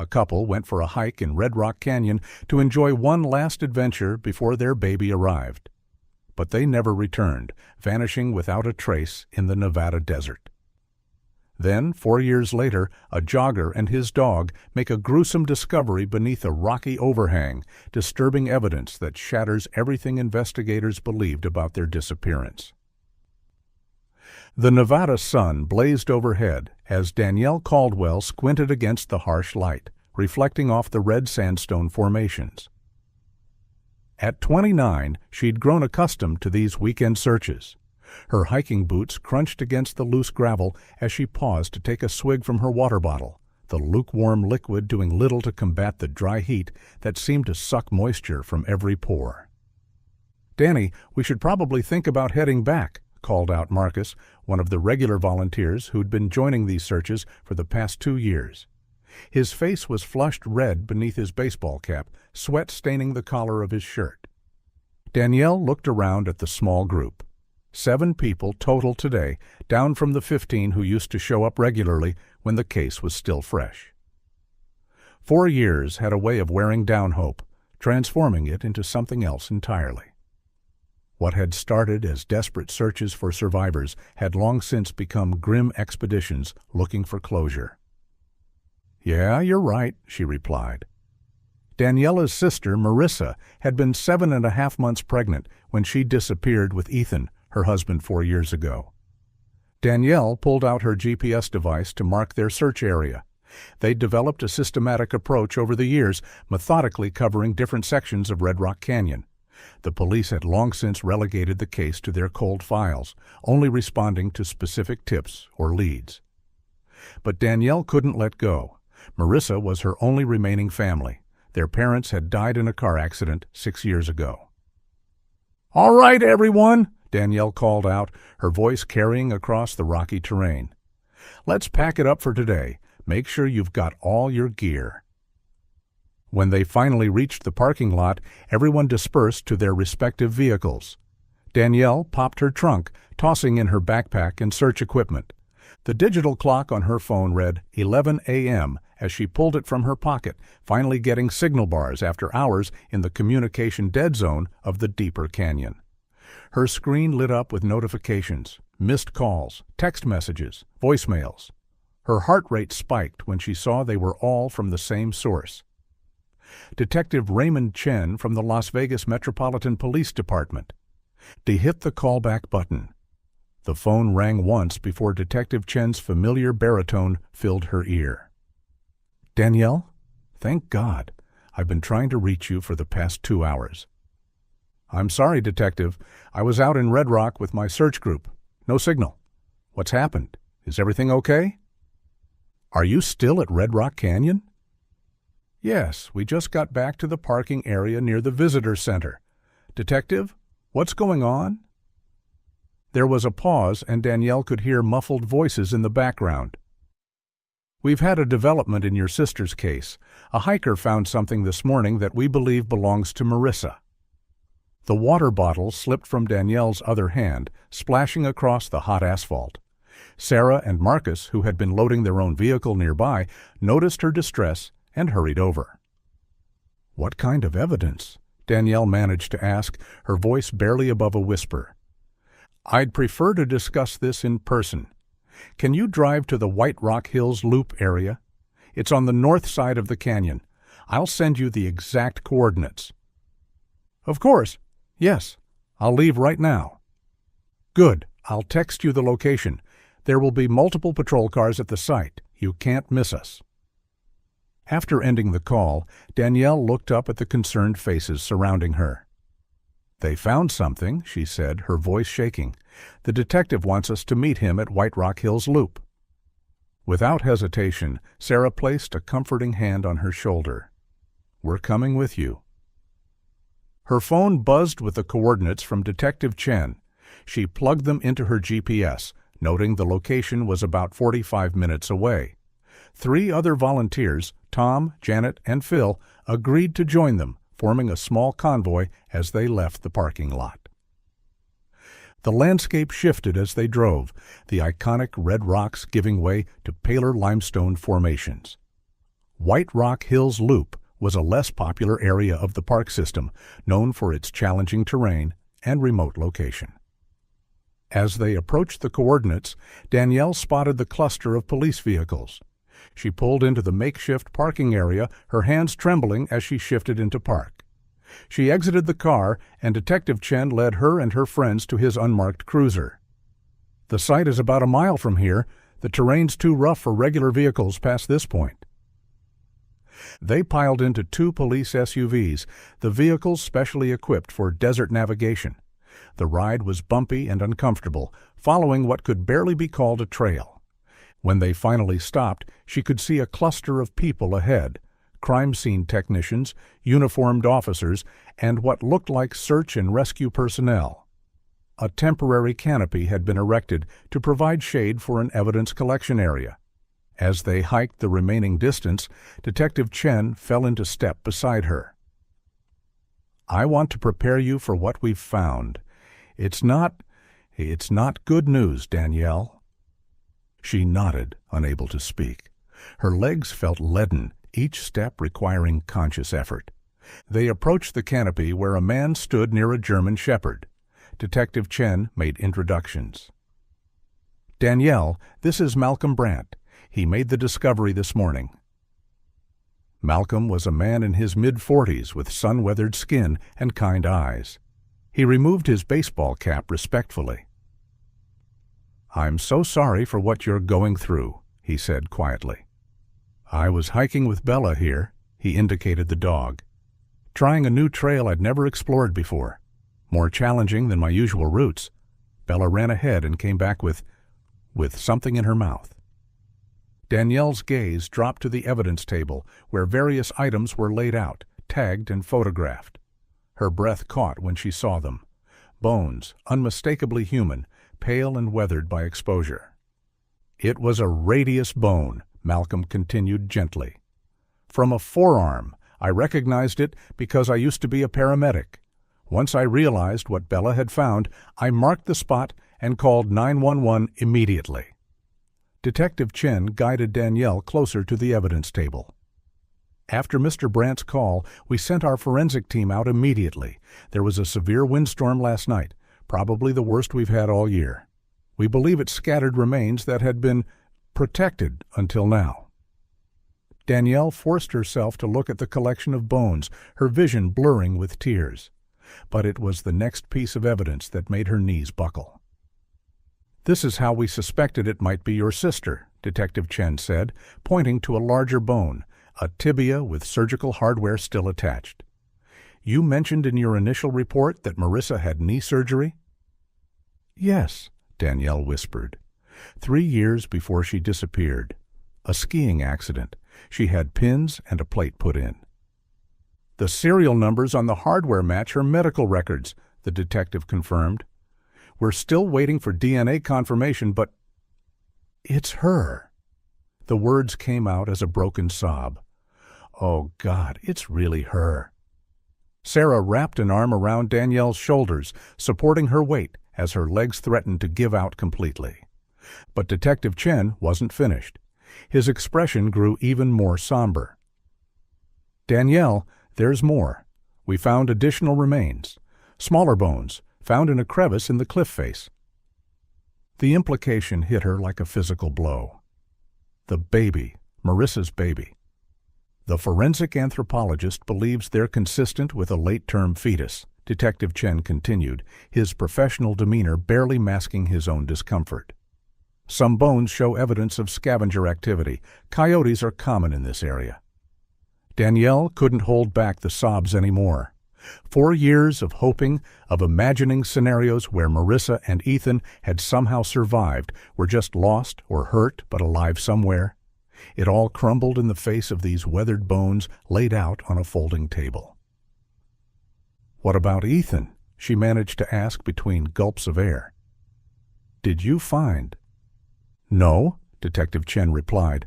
A couple went for a hike in Red Rock Canyon to enjoy one last adventure before their baby arrived. But they never returned, vanishing without a trace in the Nevada desert. Then, 4 years later, a jogger and his dog make a gruesome discovery beneath a rocky overhang, disturbing evidence that shatters everything investigators believed about their disappearance. The Nevada sun blazed overhead as Danielle Caldwell squinted against the harsh light, reflecting off the red sandstone formations. At 29, she'd grown accustomed to these weekend searches. Her hiking boots crunched against the loose gravel as she paused to take a swig from her water bottle, the lukewarm liquid doing little to combat the dry heat that seemed to suck moisture from every pore. "Danny, we should probably think about heading back," called out Marcus, one of the regular volunteers who'd been joining these searches for the past 2 years. His face was flushed red beneath his baseball cap, sweat staining the collar of his shirt. Danielle looked around at the small group. 7 people total today, down from the 15 who used to show up regularly when the case was still fresh. 4 years had a way of wearing down hope, transforming it into something else entirely. What had started as desperate searches for survivors had long since become grim expeditions looking for closure. "Yeah, you're right," she replied. Daniela's sister, Marissa, had been 7.5 months pregnant when she disappeared with Ethan, her husband, 4 years ago. Danielle pulled out her GPS device to mark their search area. They'd developed a systematic approach over the years, methodically covering different sections of Red Rock Canyon. The police had long since relegated the case to their cold files, only responding to specific tips or leads. But Danielle couldn't let go. Marissa was her only remaining family. Their parents had died in a car accident 6 years ago. "All right, everyone," Danielle called out, her voice carrying across the rocky terrain. "Let's pack it up for today. Make sure you've got all your gear." When they finally reached the parking lot, everyone dispersed to their respective vehicles. Danielle popped her trunk, tossing in her backpack and search equipment. The digital clock on her phone read 11 a.m. as she pulled it from her pocket, finally getting signal bars after hours in the communication dead zone of the deeper canyon. Her screen lit up with notifications, missed calls, text messages, voicemails. Her heart rate spiked when she saw they were all from the same source. Detective Raymond Chen from the Las Vegas Metropolitan Police Department. They hit the callback button. The phone rang once before Detective Chen's familiar baritone filled her ear. "Danielle? Thank God. I've been trying to reach you for the past 2 hours." "I'm sorry, Detective. I was out in Red Rock with my search group. No signal. What's happened? Is everything okay?" "Are you still at Red Rock Canyon?" "Yes, we just got back to the parking area near the visitor center. Detective, what's going on?" There was a pause, and Danielle could hear muffled voices in the background. "We've had a development in your sister's case. A hiker found something this morning that we believe belongs to Marissa." The water bottle slipped from Danielle's other hand, splashing across the hot asphalt. Sarah and Marcus, who had been loading their own vehicle nearby, noticed her distress and hurried over. "What kind of evidence?" Danielle managed to ask, her voice barely above a whisper. "I'd prefer to discuss this in person. Can you drive to the White Rock Hills Loop area? It's on the north side of the canyon. I'll send you the exact coordinates." "Of course. Yes. I'll leave right now." "Good. I'll text you the location. There will be multiple patrol cars at the site. You can't miss us." After ending the call, Danielle looked up at the concerned faces surrounding her. "They found something," she said, her voice shaking. "The detective wants us to meet him at White Rock Hills Loop." Without hesitation, Sarah placed a comforting hand on her shoulder. "We're coming with you." Her phone buzzed with the coordinates from Detective Chen. She plugged them into her GPS, noting the location was about 45 minutes away. 3 other volunteers, Tom, Janet, and Phil, agreed to join them, forming a small convoy as they left the parking lot. The landscape shifted as they drove, the iconic red rocks giving way to paler limestone formations. White Rock Hills Loop was a less popular area of the park system, known for its challenging terrain and remote location. As they approached the coordinates, Danielle spotted the cluster of police vehicles. She pulled into the makeshift parking area, her hands trembling as she shifted into park. She exited the car, and Detective Chen led her and her friends to his unmarked cruiser. "The site is about a mile from here. The terrain's too rough for regular vehicles past this point." They piled into 2 police SUVs, the vehicles specially equipped for desert navigation. The ride was bumpy and uncomfortable, following what could barely be called a trail. When they finally stopped, she could see a cluster of people ahead: crime scene technicians, uniformed officers, and what looked like search and rescue personnel. A temporary canopy had been erected to provide shade for an evidence collection area. As they hiked the remaining distance, Detective Chen fell into step beside her. "I want to prepare you for what we've found. It's not good news, Danielle." She nodded, unable to speak. Her legs felt leaden, each step requiring conscious effort. They approached the canopy where a man stood near a German shepherd. Detective Chen made introductions. "Danielle, this is Malcolm Brandt. He made the discovery this morning." Malcolm was a man in his mid-40s with sun-weathered skin and kind eyes. He removed his baseball cap respectfully. "I'm so sorry for what you're going through," he said quietly. "I was hiking with Bella here," he indicated the dog. "Trying a new trail I'd never explored before. More challenging than my usual routes." Bella ran ahead and came back with something in her mouth. Danielle's gaze dropped to the evidence table, where various items were laid out, tagged and photographed. Her breath caught when she saw them. Bones, unmistakably human, pale and weathered by exposure. "It was a radius bone," Malcolm continued gently. "From a forearm. I recognized it because I used to be a paramedic. Once I realized what Bella had found, I marked the spot and called 911 immediately." Detective Chen guided Danielle closer to the evidence table. "After Mr. Brandt's call, we sent our forensic team out immediately. There was a severe windstorm last night, probably the worst we've had all year. We believe it scattered remains that had been protected until now." Danielle forced herself to look at the collection of bones, her vision blurring with tears. But it was the next piece of evidence that made her knees buckle. "This is how we suspected it might be your sister," Detective Chen said, pointing to a larger bone, a tibia with surgical hardware still attached. "You mentioned in your initial report that Marissa had knee surgery?" "Yes," Danielle whispered. 3 years before she disappeared. A skiing accident. She had pins and a plate put in. "The serial numbers on the hardware match her medical records," the detective confirmed. "We're still waiting for DNA confirmation, but it's her." The words came out as a broken sob. "Oh, God, it's really her." Sarah wrapped an arm around Danielle's shoulders, supporting her weight as her legs threatened to give out completely. But Detective Chen wasn't finished. His expression grew even more somber. "Danielle, there's more. We found additional remains. Smaller bones, found in a crevice in the cliff face." The implication hit her like a physical blow. The baby, Marissa's baby. "The forensic anthropologist believes they're consistent with a late-term fetus," Detective Chen continued, his professional demeanor barely masking his own discomfort. "Some bones show evidence of scavenger activity. Coyotes are common in this area." Danielle couldn't hold back the sobs anymore. 4 years of hoping, of imagining scenarios where Marissa and Ethan had somehow survived, were just lost or hurt but alive somewhere. It all crumbled in the face of these weathered bones laid out on a folding table. "What about Ethan?" she managed to ask between gulps of air. "Did you find?" "No," Detective Chen replied.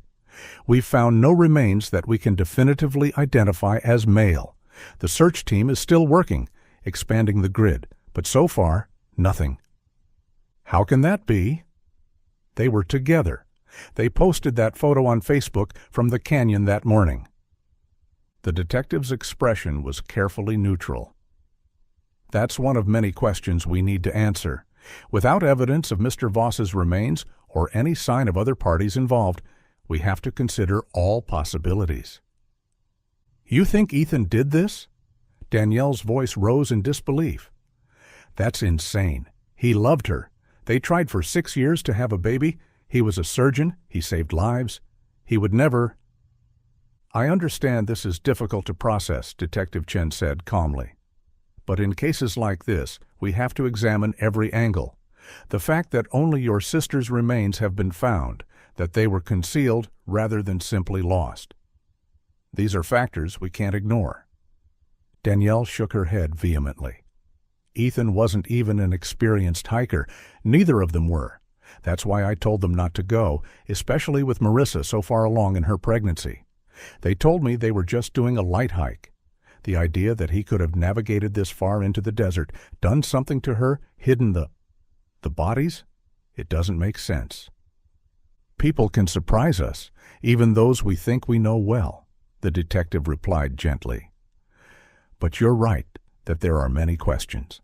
"We've found no remains that we can definitively identify as male. The search team is still working, expanding the grid, but so far, nothing." "How can that be?" "They were together. They posted that photo on Facebook from the canyon that morning. The detective's expression was carefully neutral. That's one of many questions we need to answer. Without evidence of Mr. Voss's remains or any sign of other parties involved, we have to consider all possibilities. You think Ethan did this? Danielle's voice rose in disbelief. That's insane. He loved her. They tried for 6 years to have a baby. He was a surgeon. He saved lives. He would never... I understand this is difficult to process, Detective Chen said calmly. But in cases like this, we have to examine every angle. The fact that only your sister's remains have been found, that they were concealed rather than simply lost. These are factors we can't ignore. Danielle shook her head vehemently. Ethan wasn't even an experienced hiker. Neither of them were. That's why I told them not to go, especially with Marissa so far along in her pregnancy. They told me they were just doing a light hike. The idea that he could have navigated this far into the desert, done something to her, hidden the bodies? It doesn't make sense. People can surprise us, even those we think we know well, the detective replied gently. But you're right that there are many questions.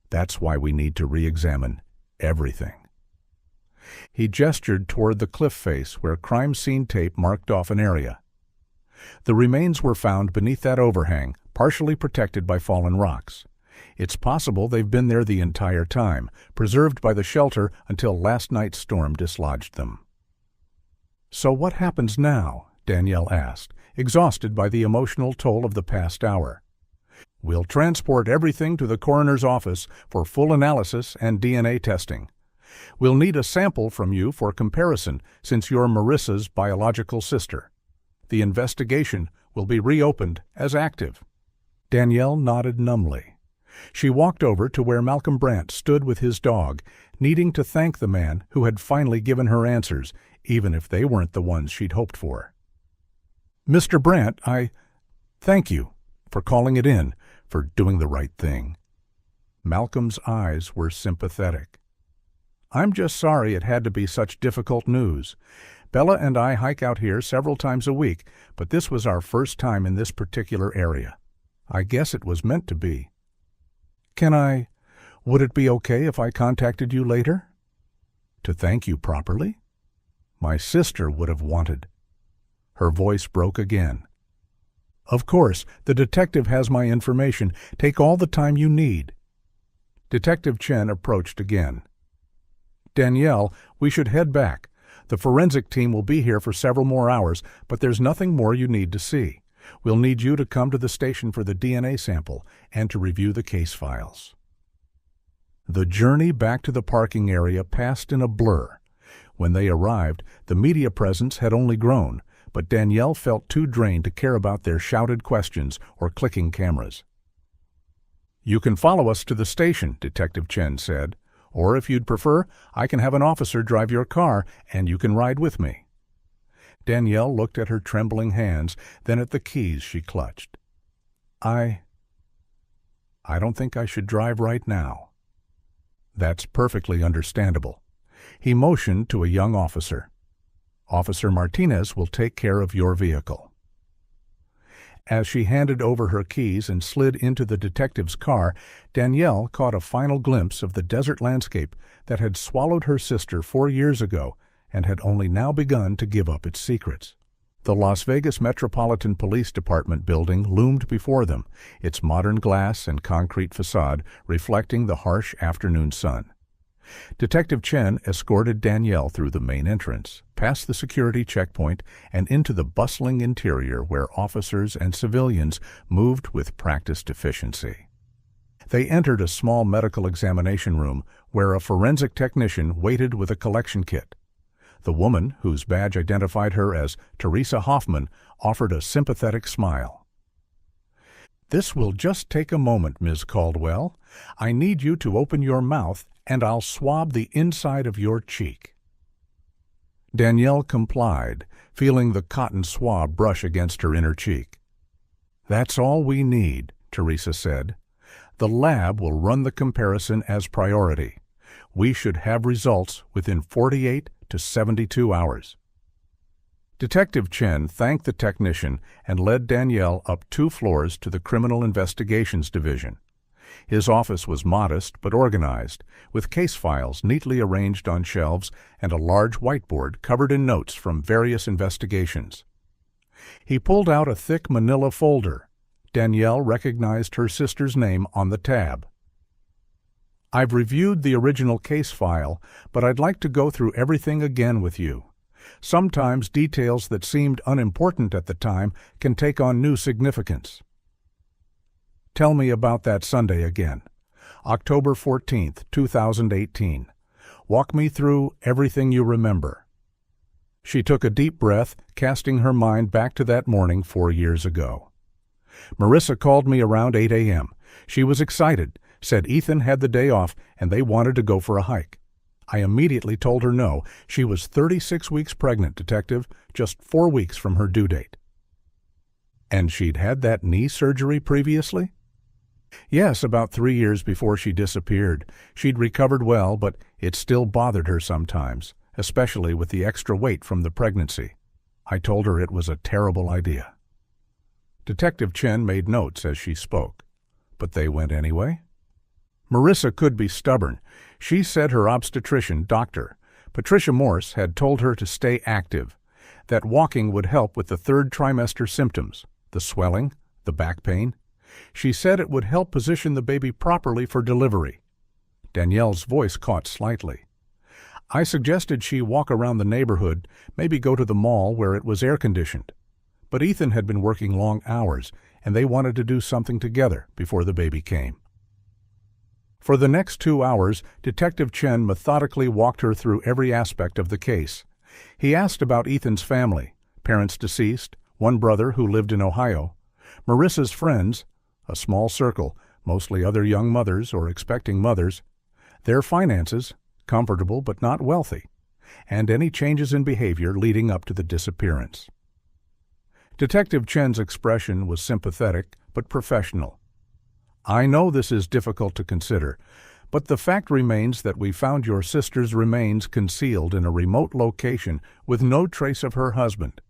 That's why we need to re-examine everything. He gestured toward the cliff face where crime scene tape marked off an area. The remains were found beneath that overhang, partially protected by fallen rocks. It's possible they've been there the entire time, preserved by the shelter until last night's storm dislodged them. So what happens now? Danielle asked, exhausted by the emotional toll of the past hour. We'll transport everything to the coroner's office for full analysis and DNA testing. We'll need a sample from you for comparison since you're Marissa's biological sister. The investigation will be reopened as active. Danielle nodded numbly. She walked over to where Malcolm Brandt stood with his dog, needing to thank the man who had finally given her answers, even if they weren't the ones she'd hoped for. Mr. Brandt, thank you for calling it in, for doing the right thing. Malcolm's eyes were sympathetic. I'm just sorry it had to be such difficult news. Bella and I hike out here several times a week, but this was our first time in this particular area. I guess it was meant to be. Would it be okay if I contacted you later? To thank you properly? My sister would have wanted. Her voice broke again. Of course, the detective has my information. Take all the time you need. Detective Chen approached again. Danielle, we should head back. The forensic team will be here for several more hours, but there's nothing more you need to see. We'll need you to come to the station for the DNA sample and to review the case files. The journey back to the parking area passed in a blur. When they arrived, the media presence had only grown, but Danielle felt too drained to care about their shouted questions or clicking cameras. You can follow us to the station, Detective Chen said. Or if you'd prefer, I can have an officer drive your car and you can ride with me. Danielle looked at her trembling hands, then at the keys she clutched. I don't think I should drive right now. That's perfectly understandable. He motioned to a young officer. Officer Martinez will take care of your vehicle. As she handed over her keys and slid into the detective's car, Danielle caught a final glimpse of the desert landscape that had swallowed her sister 4 years ago and had only now begun to give up its secrets. The Las Vegas Metropolitan Police Department building loomed before them, its modern glass and concrete facade reflecting the harsh afternoon sun. Detective Chen escorted Danielle through the main entrance, past the security checkpoint, and into the bustling interior where officers and civilians moved with practiced efficiency. They entered a small medical examination room where a forensic technician waited with a collection kit. The woman, whose badge identified her as Teresa Hoffman, offered a sympathetic smile. This will just take a moment, Ms. Caldwell. I need you to open your mouth and I'll swab the inside of your cheek. Danielle complied, feeling the cotton swab brush against her inner cheek. That's all we need, Teresa said. The lab will run the comparison as priority. We should have results within 48 to 72 hours. Detective Chen thanked the technician and led Danielle up 2 floors to the Criminal Investigations Division. His office was modest but organized, with case files neatly arranged on shelves and a large whiteboard covered in notes from various investigations. He pulled out a thick manila folder. Danielle recognized her sister's name on the tab. "I've reviewed the original case file, but I'd like to go through everything again with you. Sometimes details that seemed unimportant at the time can take on new significance." "Tell me about that Sunday again. October 14th, 2018. Walk me through everything you remember." She took a deep breath, casting her mind back to that morning 4 years ago. "Marissa called me around 8 a.m. She was excited, said Ethan had the day off and they wanted to go for a hike. I immediately told her no. She was 36 weeks pregnant, Detective, just 4 weeks from her due date." "And she'd had that knee surgery previously?" "Yes, about 3 years before she disappeared. She'd recovered well, but it still bothered her sometimes, especially with the extra weight from the pregnancy. I told her it was a terrible idea." Detective Chen made notes as she spoke. "But they went anyway?" "Marissa could be stubborn. She said her obstetrician, Dr. Patricia Morse, had told her to stay active, that walking would help with the 3rd trimester symptoms, the swelling, the back pain. She said it would help position the baby properly for delivery." Danielle's voice caught slightly. "I suggested she walk around the neighborhood, maybe go to the mall where it was air-conditioned. But Ethan had been working long hours, and they wanted to do something together before the baby came." For the next 2 hours, Detective Chen methodically walked her through every aspect of the case. He asked about Ethan's family, parents deceased, one brother who lived in Ohio, Marissa's friends, a small circle, mostly other young mothers or expecting mothers, their finances, comfortable but not wealthy, and any changes in behavior leading up to the disappearance. Detective Chen's expression was sympathetic but professional. "I know this is difficult to consider, but the fact remains that we found your sister's remains concealed in a remote location with no trace of her husband.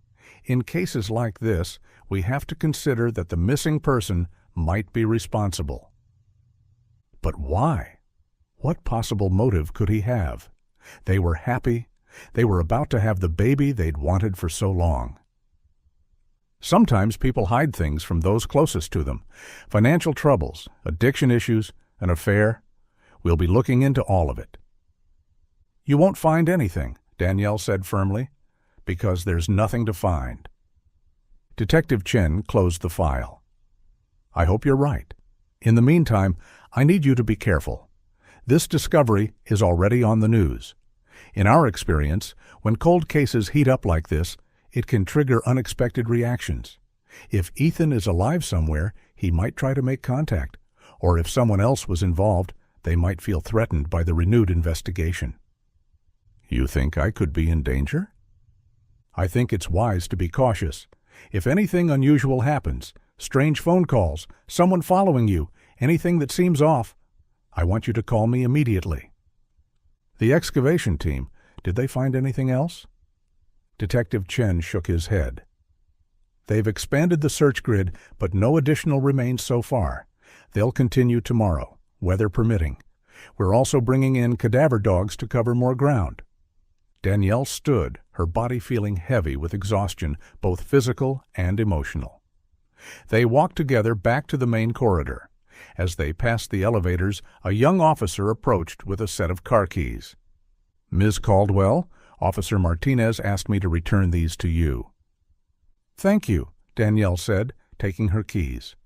In cases like this, we have to consider that the missing person might be responsible." But why? What possible motive could he have? They were happy. They were about to have the baby they'd wanted for so long. Sometimes people hide things from those closest to them. Financial troubles, addiction issues, an affair. We'll be looking into all of it. "You won't find anything," Danielle said firmly, "because there's nothing to find." Detective Chen closed the file. "I hope you're right. In the meantime, I need you to be careful. This discovery is already on the news. In our experience, when cold cases heat up like this, it can trigger unexpected reactions. If Ethan is alive somewhere, he might try to make contact, or if someone else was involved, they might feel threatened by the renewed investigation." "You think I could be in danger?" "I think it's wise to be cautious. If anything unusual happens, strange phone calls, someone following you, anything that seems off, I want you to call me immediately." "The excavation team, did they find anything else?" Detective Chen shook his head. "They've expanded the search grid, but no additional remains so far. They'll continue tomorrow, weather permitting. We're also bringing in cadaver dogs to cover more ground." Danielle stood, her body feeling heavy with exhaustion, both physical and emotional. They walked together back to the main corridor. As they passed the elevators, a young officer approached with a set of car keys. "Ms. Caldwell, Officer Martinez asked me to return these to you." "Thank you," Danielle said, taking her keys.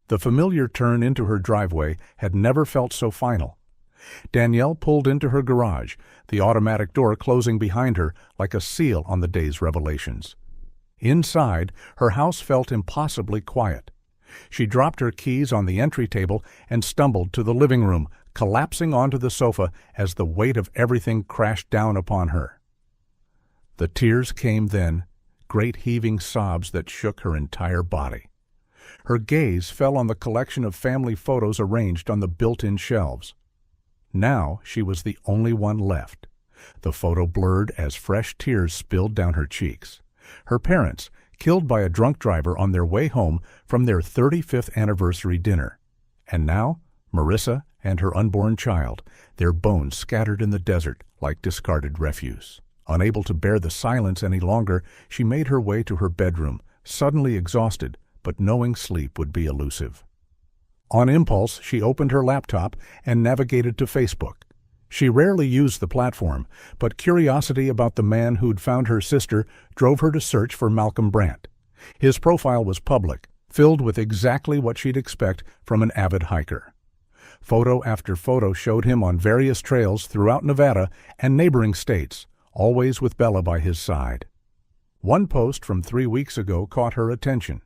The familiar turn into her driveway had never felt so final. Danielle pulled into her garage, the automatic door closing behind her like a seal on the day's revelations. Inside, her house felt impossibly quiet. She dropped her keys on the entry table and stumbled to the living room, collapsing onto the sofa as the weight of everything crashed down upon her. The tears came then, great heaving sobs that shook her entire body. Her gaze fell on the collection of family photos arranged on the built-in shelves. Now she was the only one left, The photo blurred as fresh tears spilled down her cheeks. Her parents, killed by a drunk driver on their way home from their 35th anniversary dinner. And now, Marissa and her unborn child, their bones scattered in the desert like discarded refuse. Unable to bear the silence any longer, she made her way to her bedroom, suddenly exhausted, but knowing sleep would be elusive. On impulse, she opened her laptop and navigated to Facebook. She rarely used the platform, but curiosity about the man who'd found her sister drove her to search for Malcolm Brandt. His profile was public, filled with exactly what she'd expect from an avid hiker. Photo after photo showed him on various trails throughout Nevada and neighboring states, always with Bella by his side. One post from 3 weeks ago caught her attention.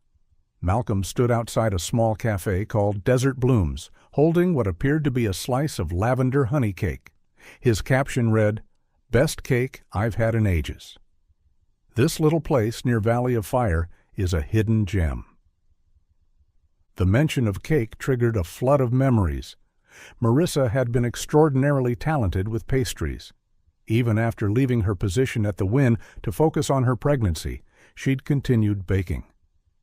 Malcolm stood outside a small cafe called Desert Blooms, holding what appeared to be a slice of lavender honey cake. His caption read, "Best cake I've had in ages." This little place near Valley of Fire is a hidden gem. The mention of cake triggered a flood of memories. Marissa had been extraordinarily talented with pastries. Even after leaving her position at the Wynn to focus on her pregnancy, she'd continued baking.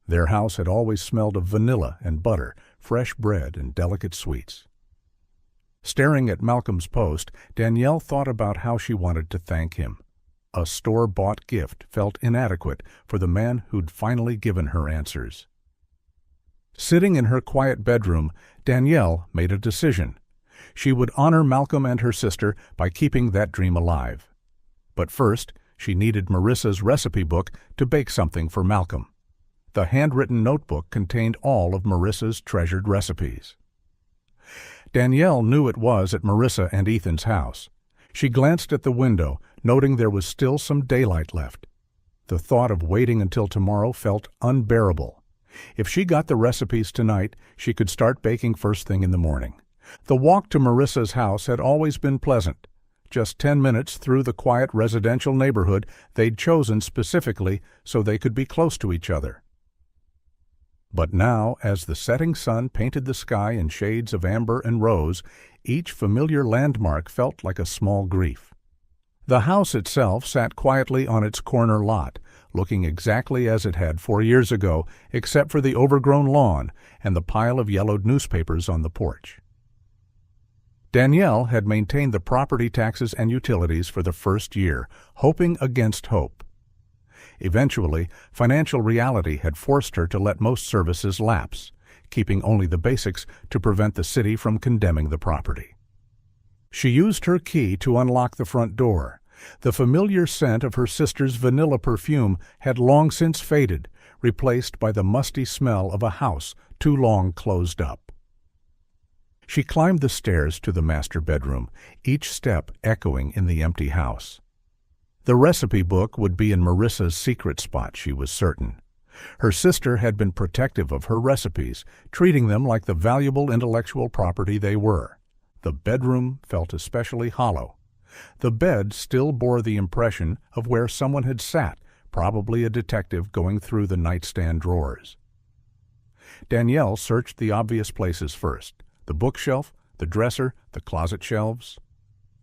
Their house had always smelled of vanilla and butter, fresh bread, and delicate sweets. Staring at Malcolm's post, Danielle thought about how she wanted to thank him. A store-bought gift felt inadequate for the man who'd finally given her answers. Sitting in her quiet bedroom, Danielle made a decision. She would honor Malcolm and her sister by keeping that dream alive. But first, she needed Marissa's recipe book to bake something for Malcolm. The handwritten notebook contained all of Marissa's treasured recipes. Danielle knew it was at Marissa and Ethan's house. She glanced at the window, noting there was still some daylight left. The thought of waiting until tomorrow felt unbearable. If she got the recipes tonight, she could start baking first thing in the morning. The walk to Marissa's house had always been pleasant. Just 10 minutes through the quiet residential neighborhood they'd chosen specifically so they could be close to each other. But now, as the setting sun painted the sky in shades of amber and rose, each familiar landmark felt like a small grief. The house itself sat quietly on its corner lot, looking exactly as it had 4 years ago, except for the overgrown lawn and the pile of yellowed newspapers on the porch. Danielle had maintained the property taxes and utilities for the first year, hoping against hope. Eventually, financial reality had forced her to let most services lapse, keeping only the basics to prevent the city from condemning the property. She used her key to unlock the front door. The familiar scent of her sister's vanilla perfume had long since faded, replaced by the musty smell of a house too long closed up. She climbed the stairs to the master bedroom, each step echoing in the empty house. The recipe book would be in Marissa's secret spot, she was certain. Her sister had been protective of her recipes, treating them like the valuable intellectual property they were. The bedroom felt especially hollow. The bed still bore the impression of where someone had sat, probably a detective going through the nightstand drawers. Danielle searched the obvious places first. The bookshelf, the dresser, the closet shelves.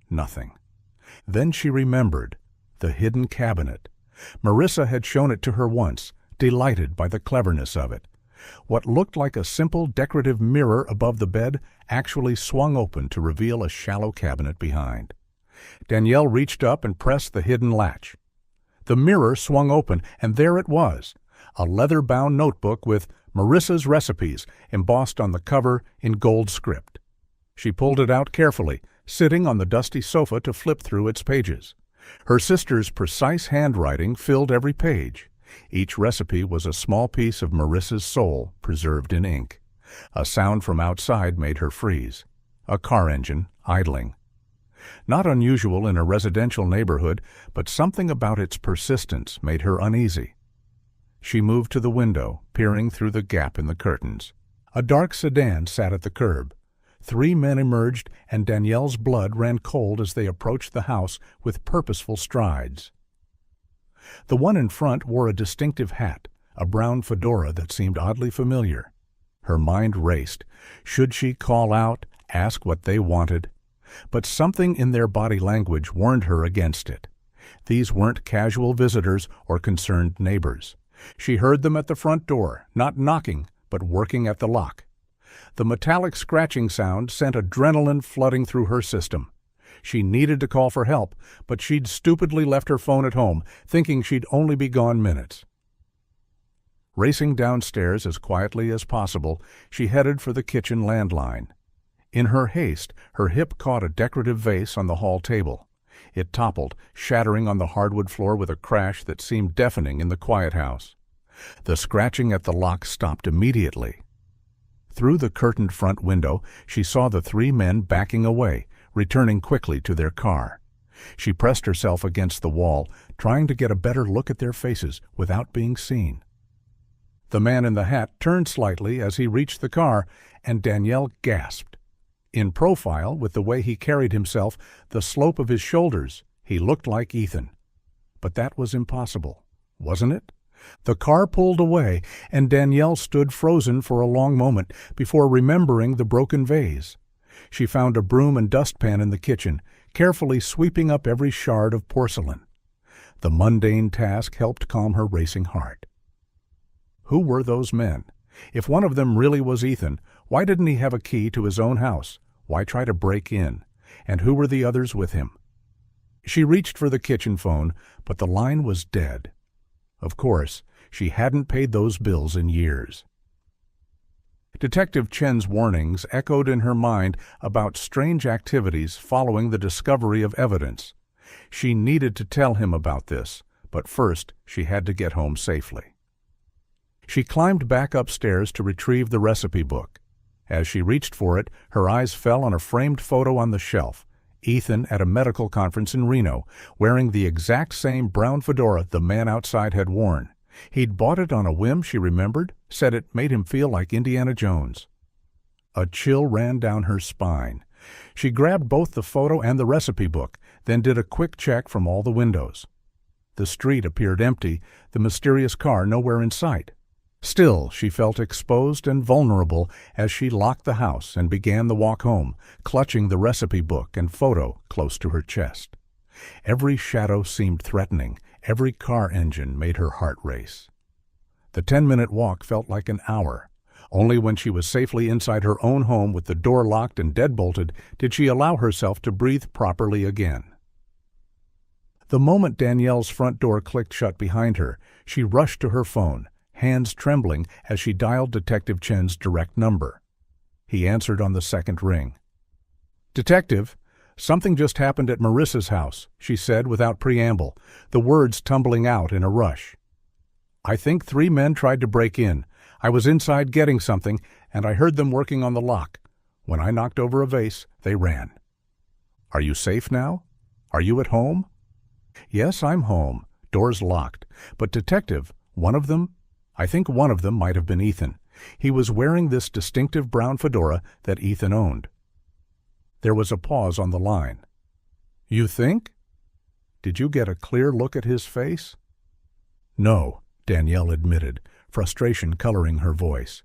Nothing. Then she remembered. The hidden cabinet. Marissa had shown it to her once, delighted by the cleverness of it. What looked like a simple decorative mirror above the bed actually swung open to reveal a shallow cabinet behind. Danielle reached up and pressed the hidden latch. The mirror swung open, and there it was, a leather-bound notebook with Marissa's recipes embossed on the cover in gold script. She pulled it out carefully, sitting on the dusty sofa to flip through its pages. Her sister's precise handwriting filled every page. Each recipe was a small piece of Marissa's soul preserved in ink. A sound from outside made her freeze. A car engine idling. Not unusual in a residential neighborhood, but something about its persistence made her uneasy. She moved to the window, peering through the gap in the curtains. A dark sedan sat at the curb. 3 men emerged, and Danielle's blood ran cold as they approached the house with purposeful strides. The one in front wore a distinctive hat, a brown fedora that seemed oddly familiar. Her mind raced. Should she call out, ask what they wanted? but something in their body language warned her against it. These weren't casual visitors or concerned neighbors. She heard them at the front door, not knocking, but working at the lock. The metallic scratching sound sent adrenaline flooding through her system. She needed to call for help, but she'd stupidly left her phone at home, thinking she'd only be gone minutes. Racing downstairs as quietly as possible, she headed for the kitchen landline. In her haste, her hip caught a decorative vase on the hall table. It toppled, shattering on the hardwood floor with a crash that seemed deafening in the quiet house. The scratching at the lock stopped immediately. Through the curtained front window, she saw the three men backing away, returning quickly to their car. She pressed herself against the wall, trying to get a better look at their faces without being seen. The man in the hat turned slightly as he reached the car, and Danielle gasped. In profile, with the way he carried himself, the slope of his shoulders, he looked like Ethan. But that was impossible, wasn't it? The car pulled away, and Danielle stood frozen for a long moment before remembering the broken vase. She found a broom and dustpan in the kitchen, carefully sweeping up every shard of porcelain. The mundane task helped calm her racing heart. Who were those men? If one of them really was Ethan, why didn't he have a key to his own house? Why try to break in? And who were the others with him? She reached for the kitchen phone, but the line was dead. Of course, she hadn't paid those bills in years. Detective Chen's warnings echoed in her mind about strange activities following the discovery of evidence. She needed to tell him about this, but first she had to get home safely. She climbed back upstairs to retrieve the recipe book. As she reached for it, her eyes fell on a framed photo on the shelf. Ethan at a medical conference in Reno, wearing the exact same brown fedora the man outside had worn. He'd bought it on a whim, she remembered, said it made him feel like Indiana Jones. A chill ran down her spine. She grabbed both the photo and the recipe book, then did a quick check from all the windows. The street appeared empty, the mysterious car nowhere in sight. Still, she felt exposed and vulnerable as she locked the house and began the walk home, clutching the recipe book and photo close to her chest. Every shadow seemed threatening, every car engine made her heart race. The 10-minute walk felt like an hour. Only when she was safely inside her own home with the door locked and deadbolted did she allow herself to breathe properly again. The moment Danielle's front door clicked shut behind her, she rushed to her phone, hands trembling as she dialed Detective Chen's direct number. He answered on the second ring. "Detective, something just happened at Marissa's house," she said without preamble, the words tumbling out in a rush. "I think 3 men tried to break in. I was inside getting something, and I heard them working on the lock. When I knocked over a vase, they ran." "Are you safe now? Are you at home?" "Yes, I'm home. Doors locked. But detective, I think one of them might have been Ethan. He was wearing this distinctive brown fedora that Ethan owned." There was a pause on the line. "You think? Did you get a clear look at his face?" "No," Danielle admitted, frustration coloring her voice.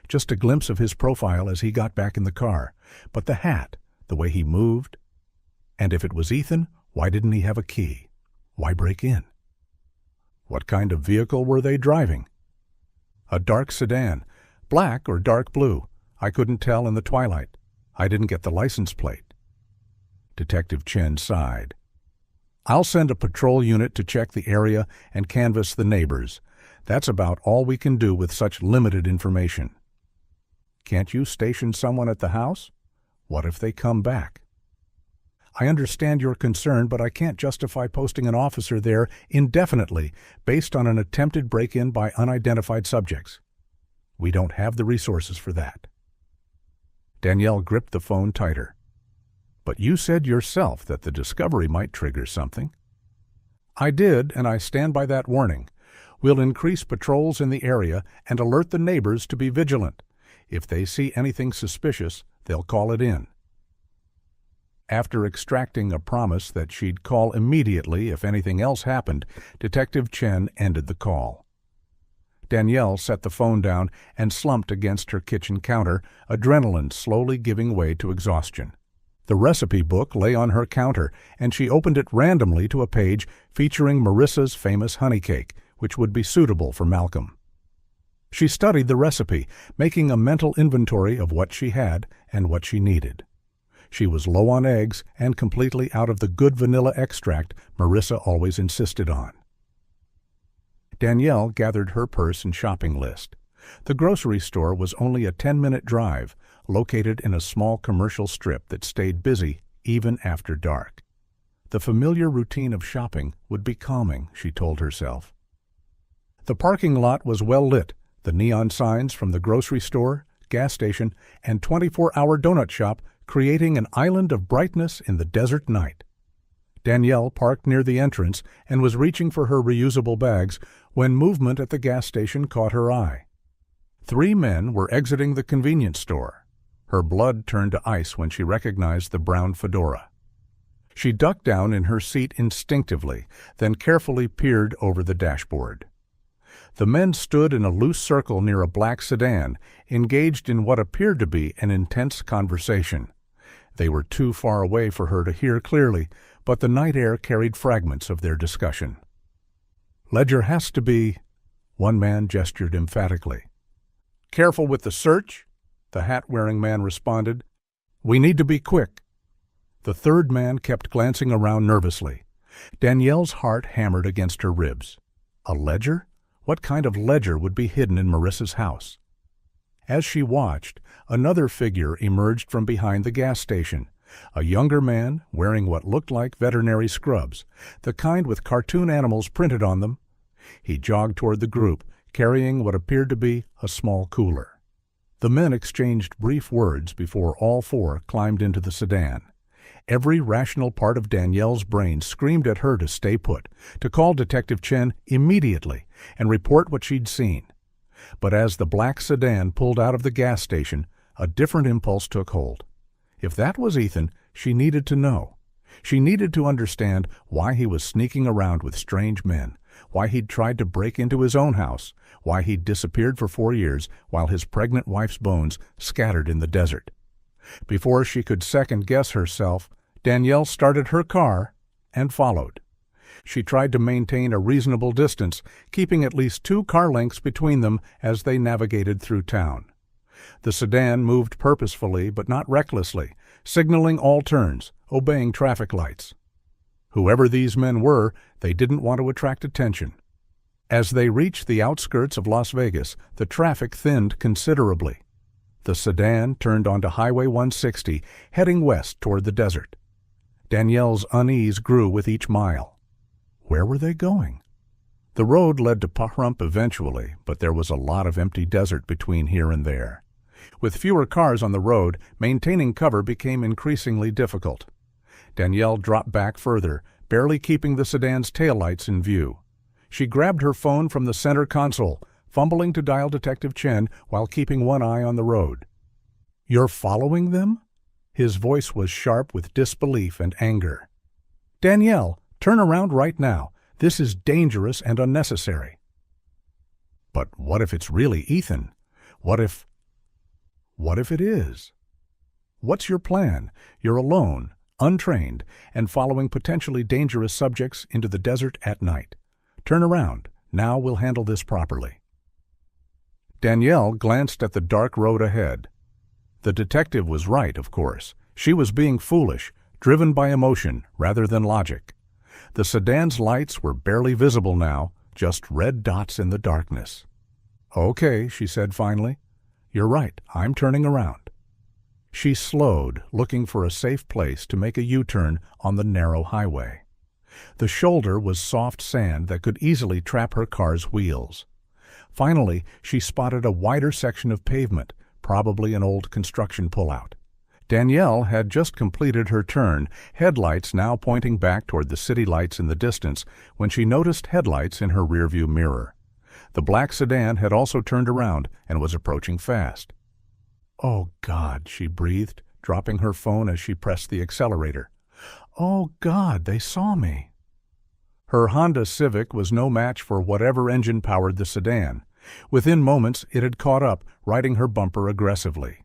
"Just a glimpse of his profile as he got back in the car. But the hat, the way he moved. And if it was Ethan, why didn't he have a key? Why break in?" "What kind of vehicle were they driving?" "A dark sedan. Black or dark blue. I couldn't tell in the twilight. I didn't get the license plate." Detective Chen sighed. "I'll send a patrol unit to check the area and canvass the neighbors. That's about all we can do with such limited information." "Can't you station someone at the house? What if they come back?" "I understand your concern, but I can't justify posting an officer there indefinitely based on an attempted break-in by unidentified subjects. We don't have the resources for that." Danielle gripped the phone tighter. "But you said yourself that the discovery might trigger something." "I did, and I stand by that warning. We'll increase patrols in the area and alert the neighbors to be vigilant. If they see anything suspicious, they'll call it in." After extracting a promise that she'd call immediately if anything else happened, Detective Chen ended the call. Danielle set the phone down and slumped against her kitchen counter, adrenaline slowly giving way to exhaustion. The recipe book lay on her counter, and she opened it randomly to a page featuring Marissa's famous honey cake, which would be suitable for Malcolm. She studied the recipe, making a mental inventory of what she had and what she needed. She was low on eggs and completely out of the good vanilla extract Marissa always insisted on. Danielle gathered her purse and shopping list. The grocery store was only a 10-minute drive, located in a small commercial strip that stayed busy even after dark. The familiar routine of shopping would be calming, she told herself. The parking lot was well lit, the neon signs from the grocery store, gas station, and 24-hour donut shop creating an island of brightness in the desert night. Danielle parked near the entrance and was reaching for her reusable bags when movement at the gas station caught her eye. 3 men were exiting the convenience store. Her blood turned to ice when she recognized the brown fedora. She ducked down in her seat instinctively, then carefully peered over the dashboard. The men stood in a loose circle near a black sedan, engaged in what appeared to be an intense conversation. They were too far away for her to hear clearly, but the night air carried fragments of their discussion. "Ledger has to be," one man gestured emphatically. "Careful with the search," the hat-wearing man responded. "We need to be quick." The third man kept glancing around nervously. Danielle's heart hammered against her ribs. A ledger? What kind of ledger would be hidden in Marissa's house? As she watched, another figure emerged from behind the gas station, a younger man wearing what looked like veterinary scrubs, the kind with cartoon animals printed on them. He jogged toward the group, carrying what appeared to be a small cooler. The men exchanged brief words before all 4 climbed into the sedan. Every rational part of Danielle's brain screamed at her to stay put, to call Detective Chen immediately and report what she'd seen. But as the black sedan pulled out of the gas station, a different impulse took hold. If that was Ethan, she needed to know. She needed to understand why he was sneaking around with strange men, why he'd tried to break into his own house, why he'd disappeared for 4 years while his pregnant wife's bones scattered in the desert. Before she could second-guess herself, Danielle started her car and followed. She tried to maintain a reasonable distance, keeping at least 2 car lengths between them as they navigated through town. The sedan moved purposefully but not recklessly, signaling all turns, obeying traffic lights. Whoever these men were, they didn't want to attract attention. As they reached the outskirts of Las Vegas, the traffic thinned considerably. The sedan turned onto Highway 160, heading west toward the desert. Danielle's unease grew with each mile. Where were they going? The road led to Pahrump eventually, but there was a lot of empty desert between here and there. With fewer cars on the road, maintaining cover became increasingly difficult. Danielle dropped back further, barely keeping the sedan's taillights in view. She grabbed her phone from the center console, fumbling to dial Detective Chen while keeping one eye on the road. "You're following them?" His voice was sharp with disbelief and anger. "Danielle, turn around right now. This is dangerous and unnecessary." "But what if it's really Ethan? What if it is? What's your plan? You're alone, untrained, and following potentially dangerous subjects into the desert at night. Turn around. Now we'll handle this properly." Danielle glanced at the dark road ahead. The detective was right, of course. She was being foolish, driven by emotion rather than logic. The sedan's lights were barely visible now, just red dots in the darkness. "Okay," she said finally. "You're right, I'm turning around." She slowed, looking for a safe place to make a U-turn on the narrow highway. The shoulder was soft sand that could easily trap her car's wheels. Finally, she spotted a wider section of pavement, probably an old construction pullout. Danielle had just completed her turn, headlights now pointing back toward the city lights in the distance, when she noticed headlights in her rearview mirror. The black sedan had also turned around and was approaching fast. "Oh, God," she breathed, dropping her phone as she pressed the accelerator. "Oh, God, they saw me." Her Honda Civic was no match for whatever engine powered the sedan. Within moments, it had caught up, riding her bumper aggressively.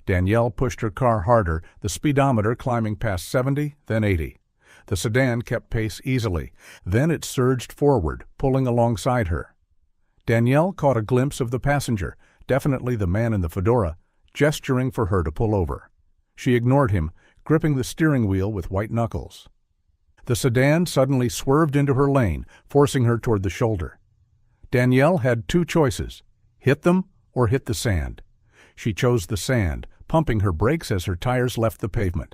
Danielle pushed her car harder, the speedometer climbing past 70, then 80. The sedan kept pace easily. Then it surged forward, pulling alongside her. Danielle caught a glimpse of the passenger, definitely the man in the fedora, gesturing for her to pull over. She ignored him, gripping the steering wheel with white knuckles. The sedan suddenly swerved into her lane, forcing her toward the shoulder. Danielle had two choices: hit them or hit the sand. She chose the sand, pumping her brakes as her tires left the pavement.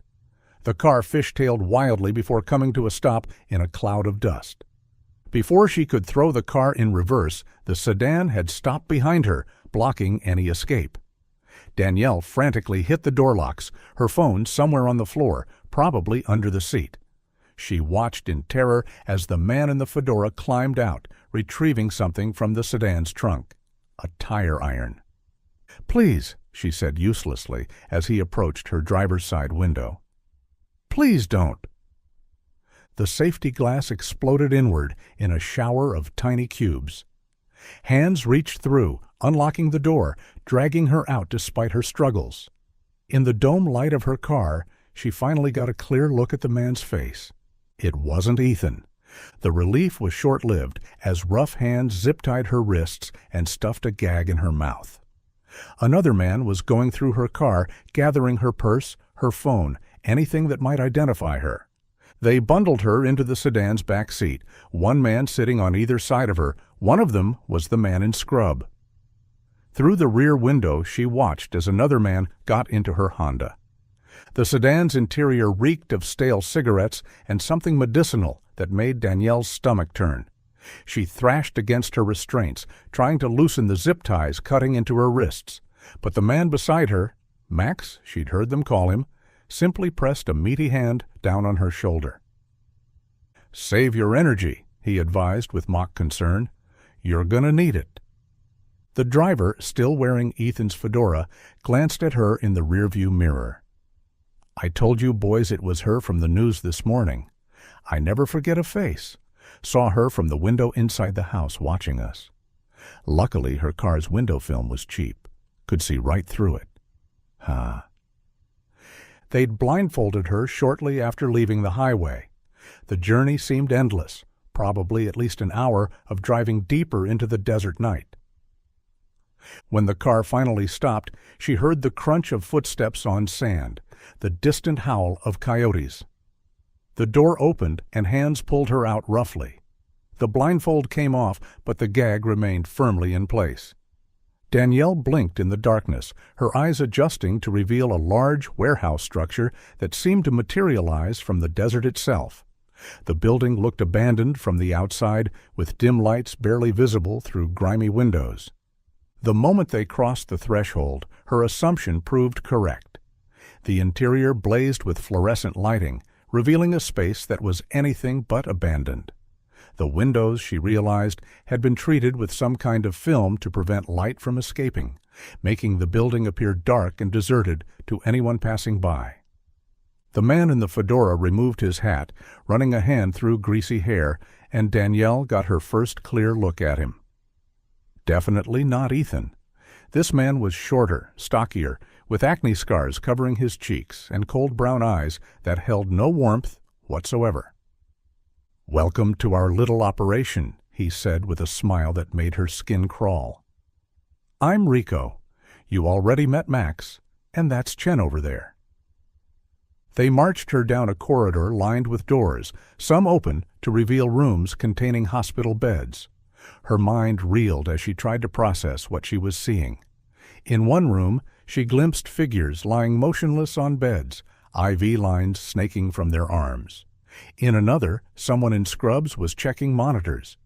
The car fishtailed wildly before coming to a stop in a cloud of dust. Before she could throw the car in reverse, the sedan had stopped behind her, blocking any escape. Danielle frantically hit the door locks, her phone somewhere on the floor, probably under the seat. She watched in terror as the man in the fedora climbed out, retrieving something from the sedan's trunk. A tire iron. "Please," she said uselessly as he approached her driver's side window. "Please don't." The safety glass exploded inward in a shower of tiny cubes. Hands reached through, unlocking the door, dragging her out despite her struggles. In the dome light of her car, she finally got a clear look at the man's face. It wasn't Ethan. The relief was short-lived as rough hands zip-tied her wrists and stuffed a gag in her mouth. Another man was going through her car, gathering her purse, her phone, anything that might identify her. They bundled her into the sedan's back seat, one man sitting on either side of her. One of them was the man in scrub. Through the rear window, she watched as another man got into her Honda. The sedan's interior reeked of stale cigarettes and something medicinal that made Danielle's stomach turn. She thrashed against her restraints, trying to loosen the zip ties cutting into her wrists. But the man beside her, Max, she'd heard them call him, simply pressed a meaty hand down on her shoulder. "Save your energy," he advised with mock concern. "You're gonna need it." The driver, still wearing Ethan's fedora, glanced at her in the rearview mirror. "I told you boys it was her from the news this morning. I never forget a face. Saw her from the window inside the house watching us. Luckily, her car's window film was cheap. Could see right through it." They'd blindfolded her shortly after leaving the highway. The journey seemed endless, probably at least an hour of driving deeper into the desert night. When the car finally stopped, she heard the crunch of footsteps on sand, the distant howl of coyotes. The door opened and hands pulled her out roughly. The blindfold came off, but the gag remained firmly in place. Danielle blinked in the darkness, her eyes adjusting to reveal a large warehouse structure that seemed to materialize from the desert itself. The building looked abandoned from the outside, with dim lights barely visible through grimy windows. The moment they crossed the threshold, her assumption proved correct. The interior blazed with fluorescent lighting, revealing a space that was anything but abandoned. The windows, she realized, had been treated with some kind of film to prevent light from escaping, making the building appear dark and deserted to anyone passing by. The man in the fedora removed his hat, running a hand through greasy hair, and Danielle got her first clear look at him. Definitely not Ethan. This man was shorter, stockier, with acne scars covering his cheeks and cold brown eyes that held no warmth whatsoever. "Welcome to our little operation," he said with a smile that made her skin crawl. "I'm Rico. You already met Max, and that's Chen over there." They marched her down a corridor lined with doors, some open to reveal rooms containing hospital beds. Her mind reeled as she tried to process what she was seeing. In one room, she glimpsed figures lying motionless on beds, IV lines snaking from their arms. In another, someone in scrubs was checking monitors.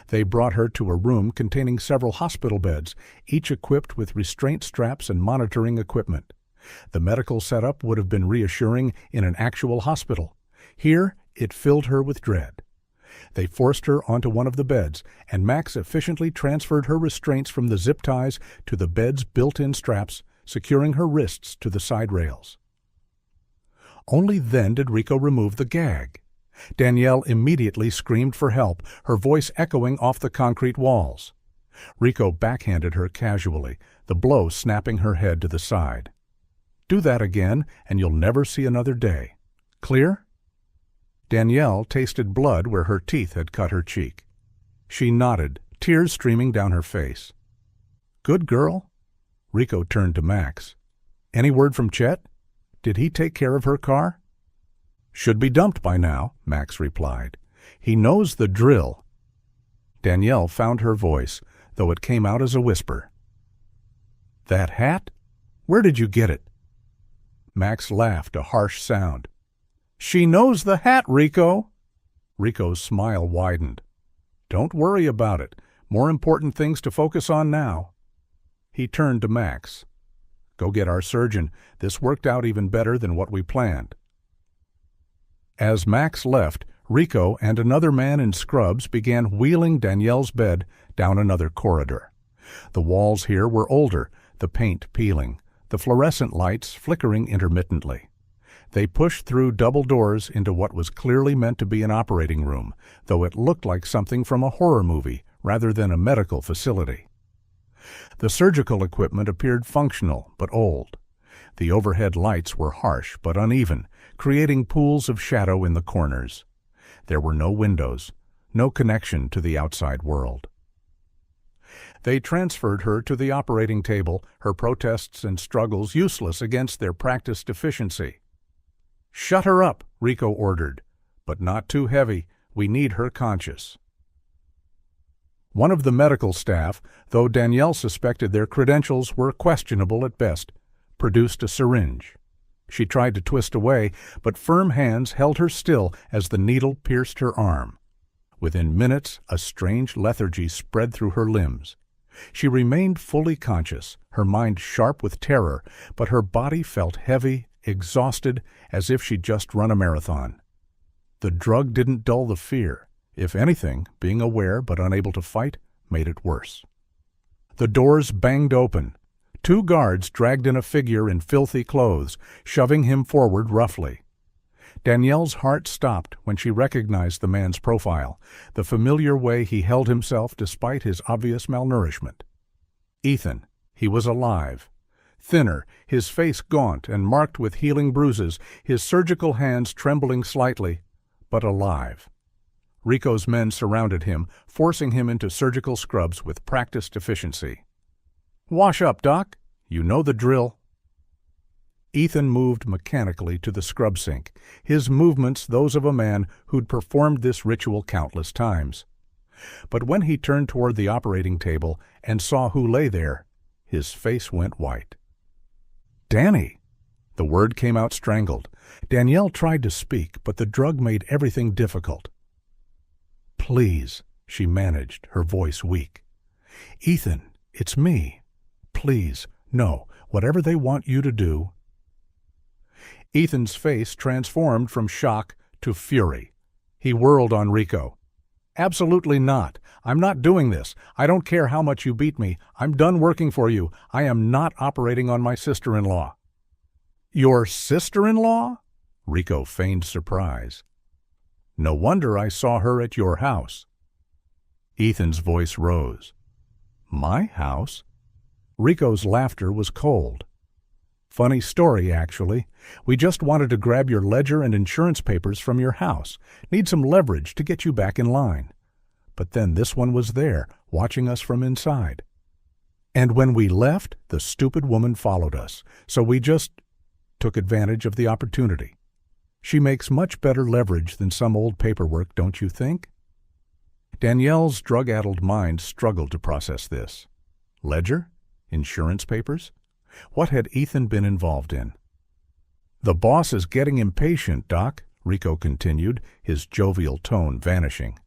They brought her to a room containing several hospital beds, each equipped with restraint straps and monitoring equipment. The medical setup would have been reassuring in an actual hospital. Here, it filled her with dread. They forced her onto one of the beds, and Max efficiently transferred her restraints from the zip ties to the bed's built-in straps, securing her wrists to the side rails. Only then did Rico remove the gag. Danielle immediately screamed for help, her voice echoing off the concrete walls. Rico backhanded her casually, the blow snapping her head to the side. Do that again, and you'll never see another day. Clear?" Danielle tasted blood where her teeth had cut her cheek. She nodded, tears streaming down her face. "Good girl." Rico turned to Max. "Any word from Chet? Did he take care of her car?" "Should be dumped by now," Max replied. "He knows the drill." Danielle found her voice, though it came out as a whisper. "That hat? Where did you get it?" Max laughed, a harsh sound. "She knows the hat, Rico!" Rico's smile widened. "Don't worry about it. More important things to focus on now." He turned to Max. "Go get our surgeon. This worked out even better than what we planned." As Max left, Rico and another man in scrubs began wheeling Danielle's bed down another corridor. The walls here were older, the paint peeling, the fluorescent lights flickering intermittently. They pushed through double doors into what was clearly meant to be an operating room, though it looked like something from a horror movie rather than a medical facility. The surgical equipment appeared functional but old. The overhead lights were harsh but uneven, creating pools of shadow in the corners. There were no windows, no connection to the outside world. They transferred her to the operating table, her protests and struggles useless against their practiced efficiency. "Shut her up," Rico ordered, "but not too heavy. We need her conscious." One of the medical staff, though Danielle suspected their credentials were questionable at best, produced a syringe. She tried to twist away, but firm hands held her still as the needle pierced her arm. Within minutes, a strange lethargy spread through her limbs. She remained fully conscious, her mind sharp with terror, but her body felt heavy, exhausted, as if she'd just run a marathon. The drug didn't dull the fear. If anything, being aware but unable to fight made it worse. The doors banged open. 2 guards dragged in a figure in filthy clothes, shoving him forward roughly. Danielle's heart stopped when she recognized the man's profile, the familiar way he held himself despite his obvious malnourishment. Ethan. He was alive. Thinner, his face gaunt and marked with healing bruises, his surgical hands trembling slightly, but alive. Rico's men surrounded him, forcing him into surgical scrubs with practiced efficiency. "Wash up, Doc. You know the drill." Ethan moved mechanically to the scrub sink, his movements those of a man who'd performed this ritual countless times. But when he turned toward the operating table and saw who lay there, his face went white. "Danny!" The word came out strangled. Danielle tried to speak, but the drug made everything difficult. "Please," she managed, her voice weak. "Ethan, it's me. Please, no, whatever they want you to do." Ethan's face transformed from shock to fury. He whirled on Rico. "Absolutely not. I'm not doing this. I don't care how much you beat me. I'm done working for you. I am not operating on my sister-in-law." "Your sister-in-law?" Rico feigned surprise. "No wonder I saw her at your house." Ethan's voice rose. "My house?" Rico's laughter was cold. "Funny story, actually. We just wanted to grab your ledger and insurance papers from your house. Need some leverage to get you back in line. But then this one was there, watching us from inside. And when we left, the stupid woman followed us, so we just took advantage of the opportunity. She makes much better leverage than some old paperwork, don't you think?" Danielle's drug-addled mind struggled to process this. Ledger? Insurance papers? What had Ethan been involved in? "The boss is getting impatient, Doc," Rico continued, his jovial tone vanishing.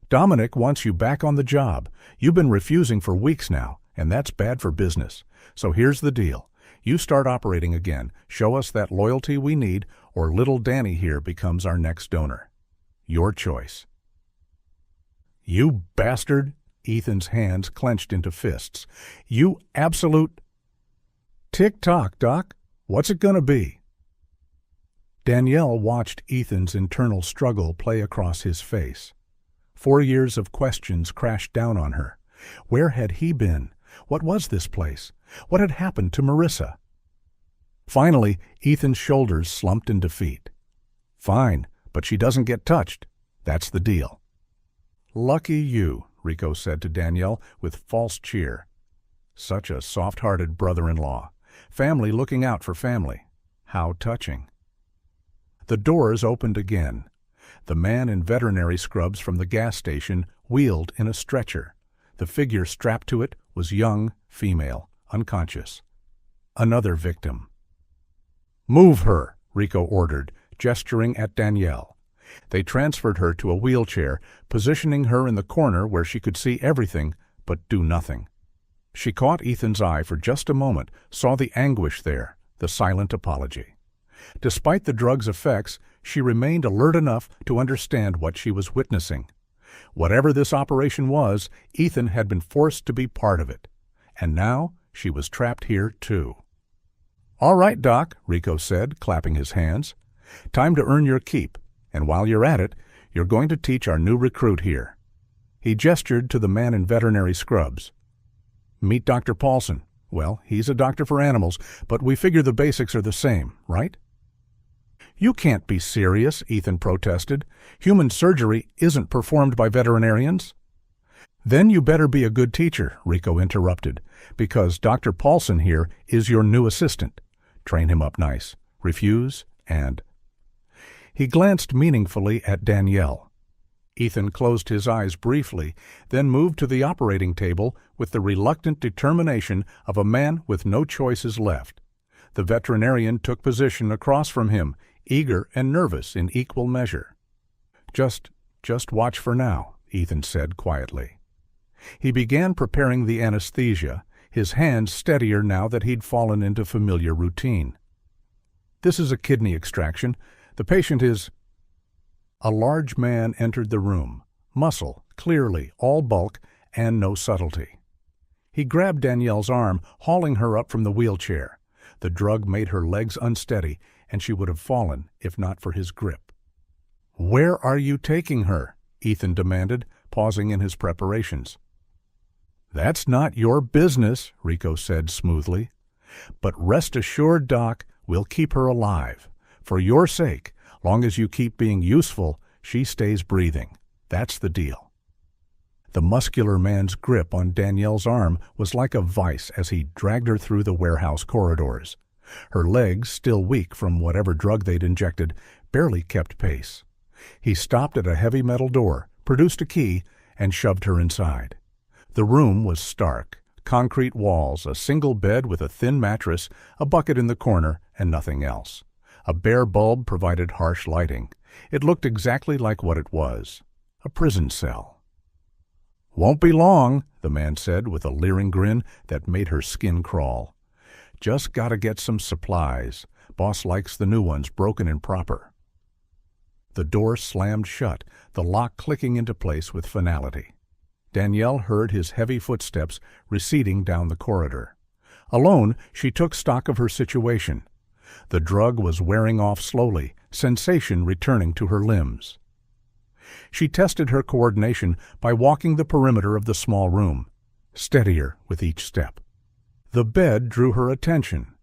"Dominic wants you back on the job. You've been refusing for weeks now, and that's bad for business. So here's the deal. You start operating again, show us that loyalty we need, or little Danny here becomes our next donor. Your choice." "You bastard!" Ethan's hands clenched into fists. "You absolute—" "Tick-tock, Doc. What's it gonna be?" Danielle watched Ethan's internal struggle play across his face. 4 years of questions crashed down on her. Where had he been? What was this place? What had happened to Marissa? Finally, Ethan's shoulders slumped in defeat. Fine, but she doesn't get touched. That's the deal. Lucky you, Rico said to Danielle with false cheer. Such a soft-hearted brother-in-law. Family looking out for family. How touching. The doors opened again. The man in veterinary scrubs from the gas station wheeled in a stretcher. The figure strapped to it was young, female, unconscious. Another victim. Move her, Rico ordered, gesturing at Danielle. They transferred her to a wheelchair, positioning her in the corner where she could see everything but do nothing. She caught Ethan's eye for just a moment, saw the anguish there, the silent apology. Despite the drug's effects, she remained alert enough to understand what she was witnessing. Whatever this operation was, Ethan had been forced to be part of it. And now she was trapped here too. "All right, Doc," Rico said, clapping his hands. "Time to earn your keep, and while you're at it, you're going to teach our new recruit here." He gestured to the man in veterinary scrubs. "Meet Dr. Paulson. Well, he's a doctor for animals, but we figure the basics are the same, right?" "You can't be serious," Ethan protested. "Human surgery isn't performed by veterinarians." "Then you better be a good teacher," Rico interrupted, "because Dr. Paulson here is your new assistant. Train him up nice. Refuse, and—" He glanced meaningfully at Danielle. Ethan closed his eyes briefly, then moved to the operating table with the reluctant determination of a man with no choices left. The veterinarian took position across from him, eager and nervous in equal measure. Just watch for now," Ethan said quietly. He began preparing the anesthesia, his hands steadier now that he'd fallen into familiar routine. "This is a kidney extraction. The patient is—" A large man entered the room, muscle, clearly, all bulk, and no subtlety. He grabbed Danielle's arm, hauling her up from the wheelchair. The drug made her legs unsteady, and she would have fallen if not for his grip. "Where are you taking her?" Ethan demanded, pausing in his preparations. "That's not your business," Rico said smoothly. "But rest assured, Doc, we'll keep her alive. For your sake, long as you keep being useful, she stays breathing. That's the deal." The muscular man's grip on Danielle's arm was like a vice as he dragged her through the warehouse corridors. Her legs, still weak from whatever drug they'd injected, barely kept pace. He stopped at a heavy metal door, produced a key, and shoved her inside. The room was stark. Concrete walls, a single bed with a thin mattress, a bucket in the corner, and nothing else. A bare bulb provided harsh lighting. It looked exactly like what it was, a prison cell. "Won't be long," the man said with a leering grin that made her skin crawl. "Just gotta get some supplies. Boss likes the new ones broken and proper." The door slammed shut, the lock clicking into place with finality. Danielle heard his heavy footsteps receding down the corridor. Alone, she took stock of her situation. The drug was wearing off slowly, sensation returning to her limbs. She tested her coordination by walking the perimeter of the small room, steadier with each step. The bed drew her attention.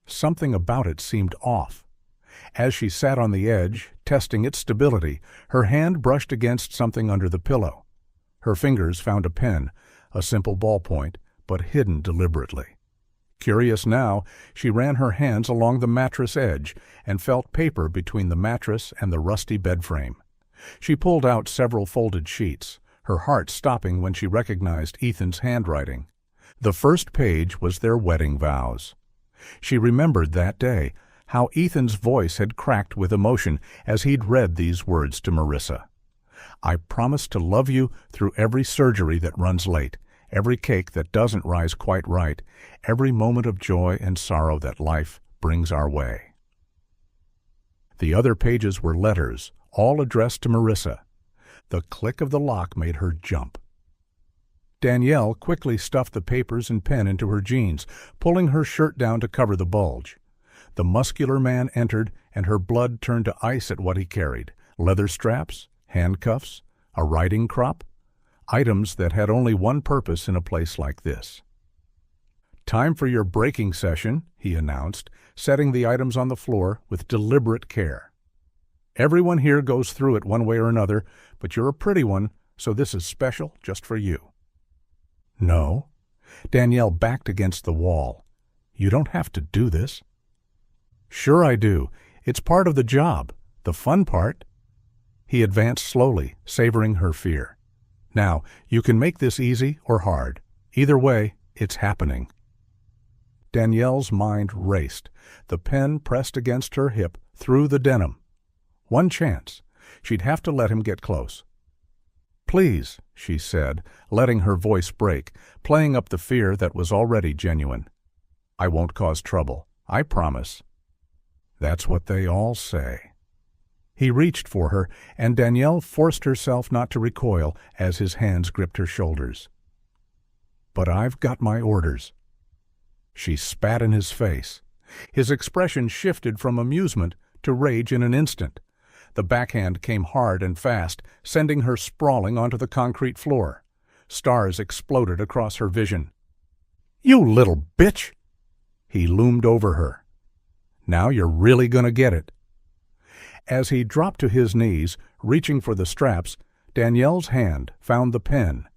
Something about it seemed off. As she sat on the edge, testing its stability, her hand brushed against something under the pillow. Her fingers found a pen, a simple ballpoint, but hidden deliberately. Curious now, she ran her hands along the mattress edge and felt paper between the mattress and the rusty bed frame. She pulled out several folded sheets, her heart stopping when she recognized Ethan's handwriting. The first page was their wedding vows. She remembered that day, how Ethan's voice had cracked with emotion as he'd read these words to Marissa. "I promise to love you through every surgery that runs late, every cake that doesn't rise quite right, every moment of joy and sorrow that life brings our way." The other pages were letters, all addressed to Marissa. The click of the lock made her jump. Danielle quickly stuffed the papers and pen into her jeans, pulling her shirt down to cover the bulge. The muscular man entered, and her blood turned to ice at what he carried: leather straps, handcuffs, a riding crop, items that had only one purpose in a place like this. "Time for your breaking session," he announced, setting the items on the floor with deliberate care. "Everyone here goes through it one way or another, but you're a pretty one, so this is special just for you." "No." Danielle backed against the wall. "You don't have to do this." "Sure I do. It's part of the job. The fun part." He advanced slowly, savoring her fear. "Now, you can make this easy or hard. Either way, it's happening." Danielle's mind raced. The pen pressed against her hip through the denim. One chance. She'd have to let him get close. "Please," she said, letting her voice break, playing up the fear that was already genuine. "I won't cause trouble. I promise." "That's what they all say." He reached for her, and Danielle forced herself not to recoil as his hands gripped her shoulders. "But I've got my orders." She spat in his face. His expression shifted from amusement to rage in an instant. The backhand came hard and fast, sending her sprawling onto the concrete floor. Stars exploded across her vision. "You little bitch!" He loomed over her. "Now you're really gonna get it." As he dropped to his knees, reaching for the straps, Danielle's hand found the pen.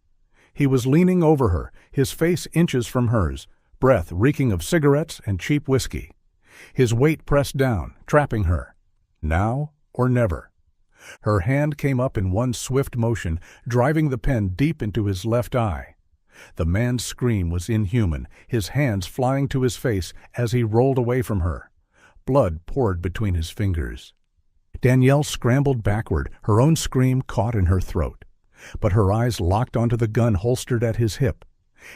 He was leaning over her, his face inches from hers, breath reeking of cigarettes and cheap whiskey. His weight pressed down, trapping her. Now or never. Her hand came up in one swift motion, driving the pen deep into his left eye. The man's scream was inhuman, his hands flying to his face as he rolled away from her. Blood poured between his fingers. Danielle scrambled backward, her own scream caught in her throat. But her eyes locked onto the gun holstered at his hip.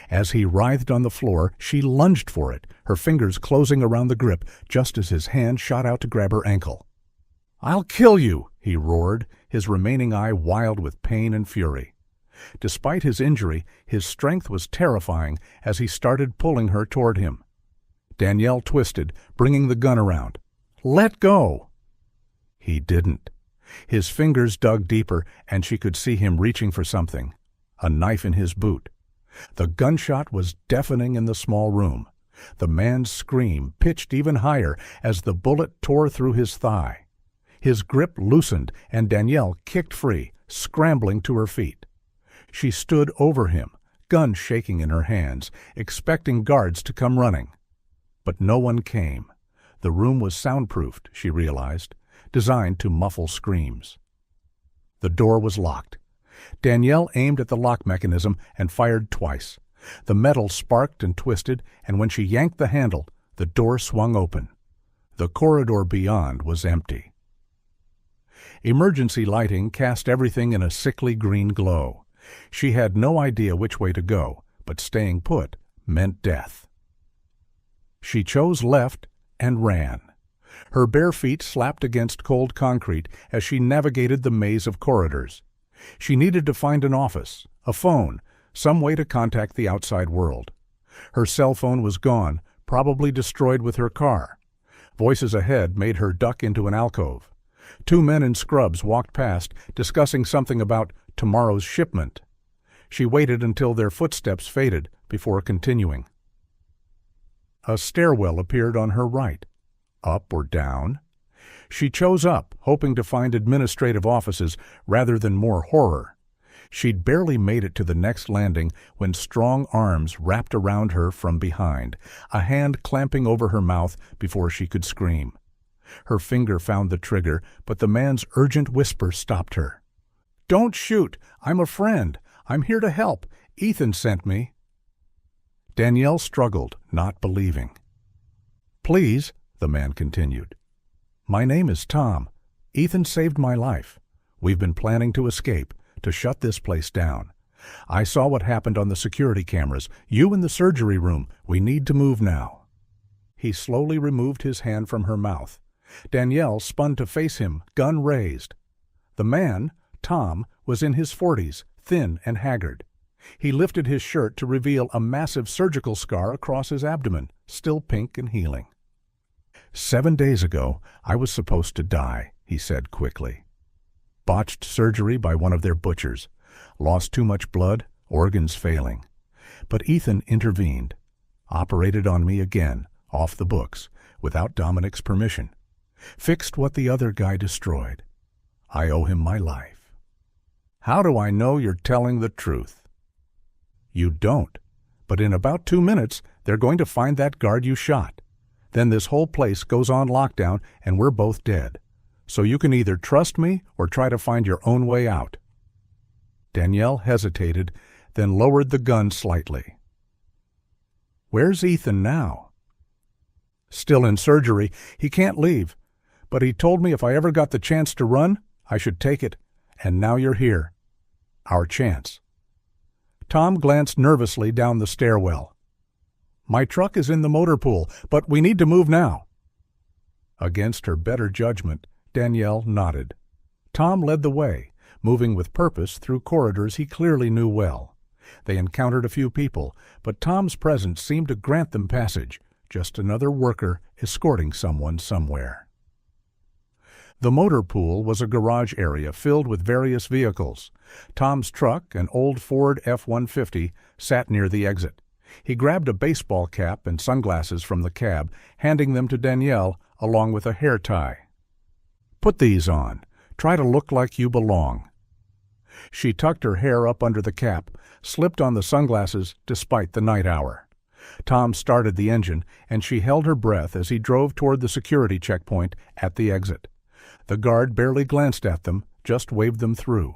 As he writhed on the floor, she lunged for it, her fingers closing around the grip just as his hand shot out to grab her ankle. "I'll kill you!" he roared, his remaining eye wild with pain and fury. Despite his injury, his strength was terrifying as he started pulling her toward him. Danielle twisted, bringing the gun around. "Let go!" He didn't. His fingers dug deeper, and she could see him reaching for something. A knife in his boot. The gunshot was deafening in the small room. The man's scream pitched even higher as the bullet tore through his thigh. His grip loosened, and Danielle kicked free, scrambling to her feet. She stood over him, gun shaking in her hands, expecting guards to come running. But no one came. The room was soundproofed, she realized, designed to muffle screams. The door was locked. Danielle aimed at the lock mechanism and fired twice. The metal sparked and twisted, and when she yanked the handle, the door swung open. The corridor beyond was empty. Emergency lighting cast everything in a sickly green glow. She had no idea which way to go, but staying put meant death. She chose left and ran. Her bare feet slapped against cold concrete as she navigated the maze of corridors. She needed to find an office, a phone, some way to contact the outside world. Her cell phone was gone, probably destroyed with her car. Voices ahead made her duck into an alcove. Two men in scrubs walked past, discussing something about tomorrow's shipment. She waited until their footsteps faded before continuing. A stairwell appeared on her right. Up or down? She chose up, hoping to find administrative offices rather than more horror. She'd barely made it to the next landing when strong arms wrapped around her from behind, a hand clamping over her mouth before she could scream. Her finger found the trigger, but the man's urgent whisper stopped her. "Don't shoot! I'm a friend. I'm here to help. Ethan sent me." Danielle struggled, not believing. "Please," the man continued. "My name is Tom. Ethan saved my life. We've been planning to escape, to shut this place down. I saw what happened on the security cameras. You in the surgery room. We need to move now." He slowly removed his hand from her mouth. Danielle spun to face him, gun raised. The man, Tom, was in his 40s, thin and haggard. He lifted his shirt to reveal a massive surgical scar across his abdomen, still pink and healing. 7 days ago, I was supposed to die, he said quickly. Botched surgery by one of their butchers. Lost too much blood, organs failing. But Ethan intervened. Operated on me again, off the books, without Dominic's permission. Fixed what the other guy destroyed. I owe him my life. How do I know you're telling the truth? You don't. But in about 2 minutes, they're going to find that guard you shot. Then this whole place goes on lockdown and we're both dead. So you can either trust me or try to find your own way out. Danielle hesitated, then lowered the gun slightly. Where's Ethan now? Still in surgery. He can't leave. But he told me if I ever got the chance to run, I should take it. And now you're here. Our chance. Tom glanced nervously down the stairwell. My truck is in the motor pool, but we need to move now. Against her better judgment, Danielle nodded. Tom led the way, moving with purpose through corridors he clearly knew well. They encountered a few people, but Tom's presence seemed to grant them passage, just another worker escorting someone somewhere. The motor pool was a garage area filled with various vehicles. Tom's truck, an old Ford F-150, sat near the exit. He grabbed a baseball cap and sunglasses from the cab, handing them to Danielle along with a hair tie. Put these on. Try to look like you belong. She tucked her hair up under the cap, slipped on the sunglasses despite the night hour. Tom started the engine, and she held her breath as he drove toward the security checkpoint at the exit. The guard barely glanced at them, just waved them through.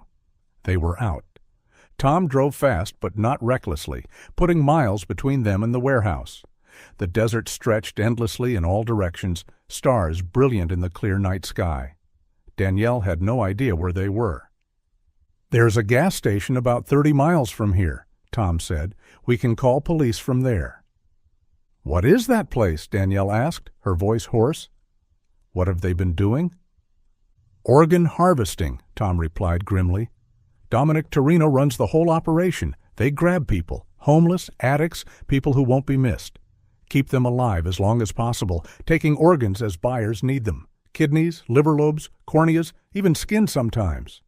They were out. Tom drove fast, but not recklessly, putting miles between them and the warehouse. The desert stretched endlessly in all directions, stars brilliant in the clear night sky. Danielle had no idea where they were. There's a gas station about 30 miles from here, Tom said. We can call police from there. What is that place? Danielle asked, her voice hoarse. What have they been doing? Organ harvesting, Tom replied grimly. Dominic Torino runs the whole operation. They grab people, homeless, addicts, people who won't be missed. Keep them alive as long as possible, taking organs as buyers need them. Kidneys, liver lobes, corneas, even skin sometimes.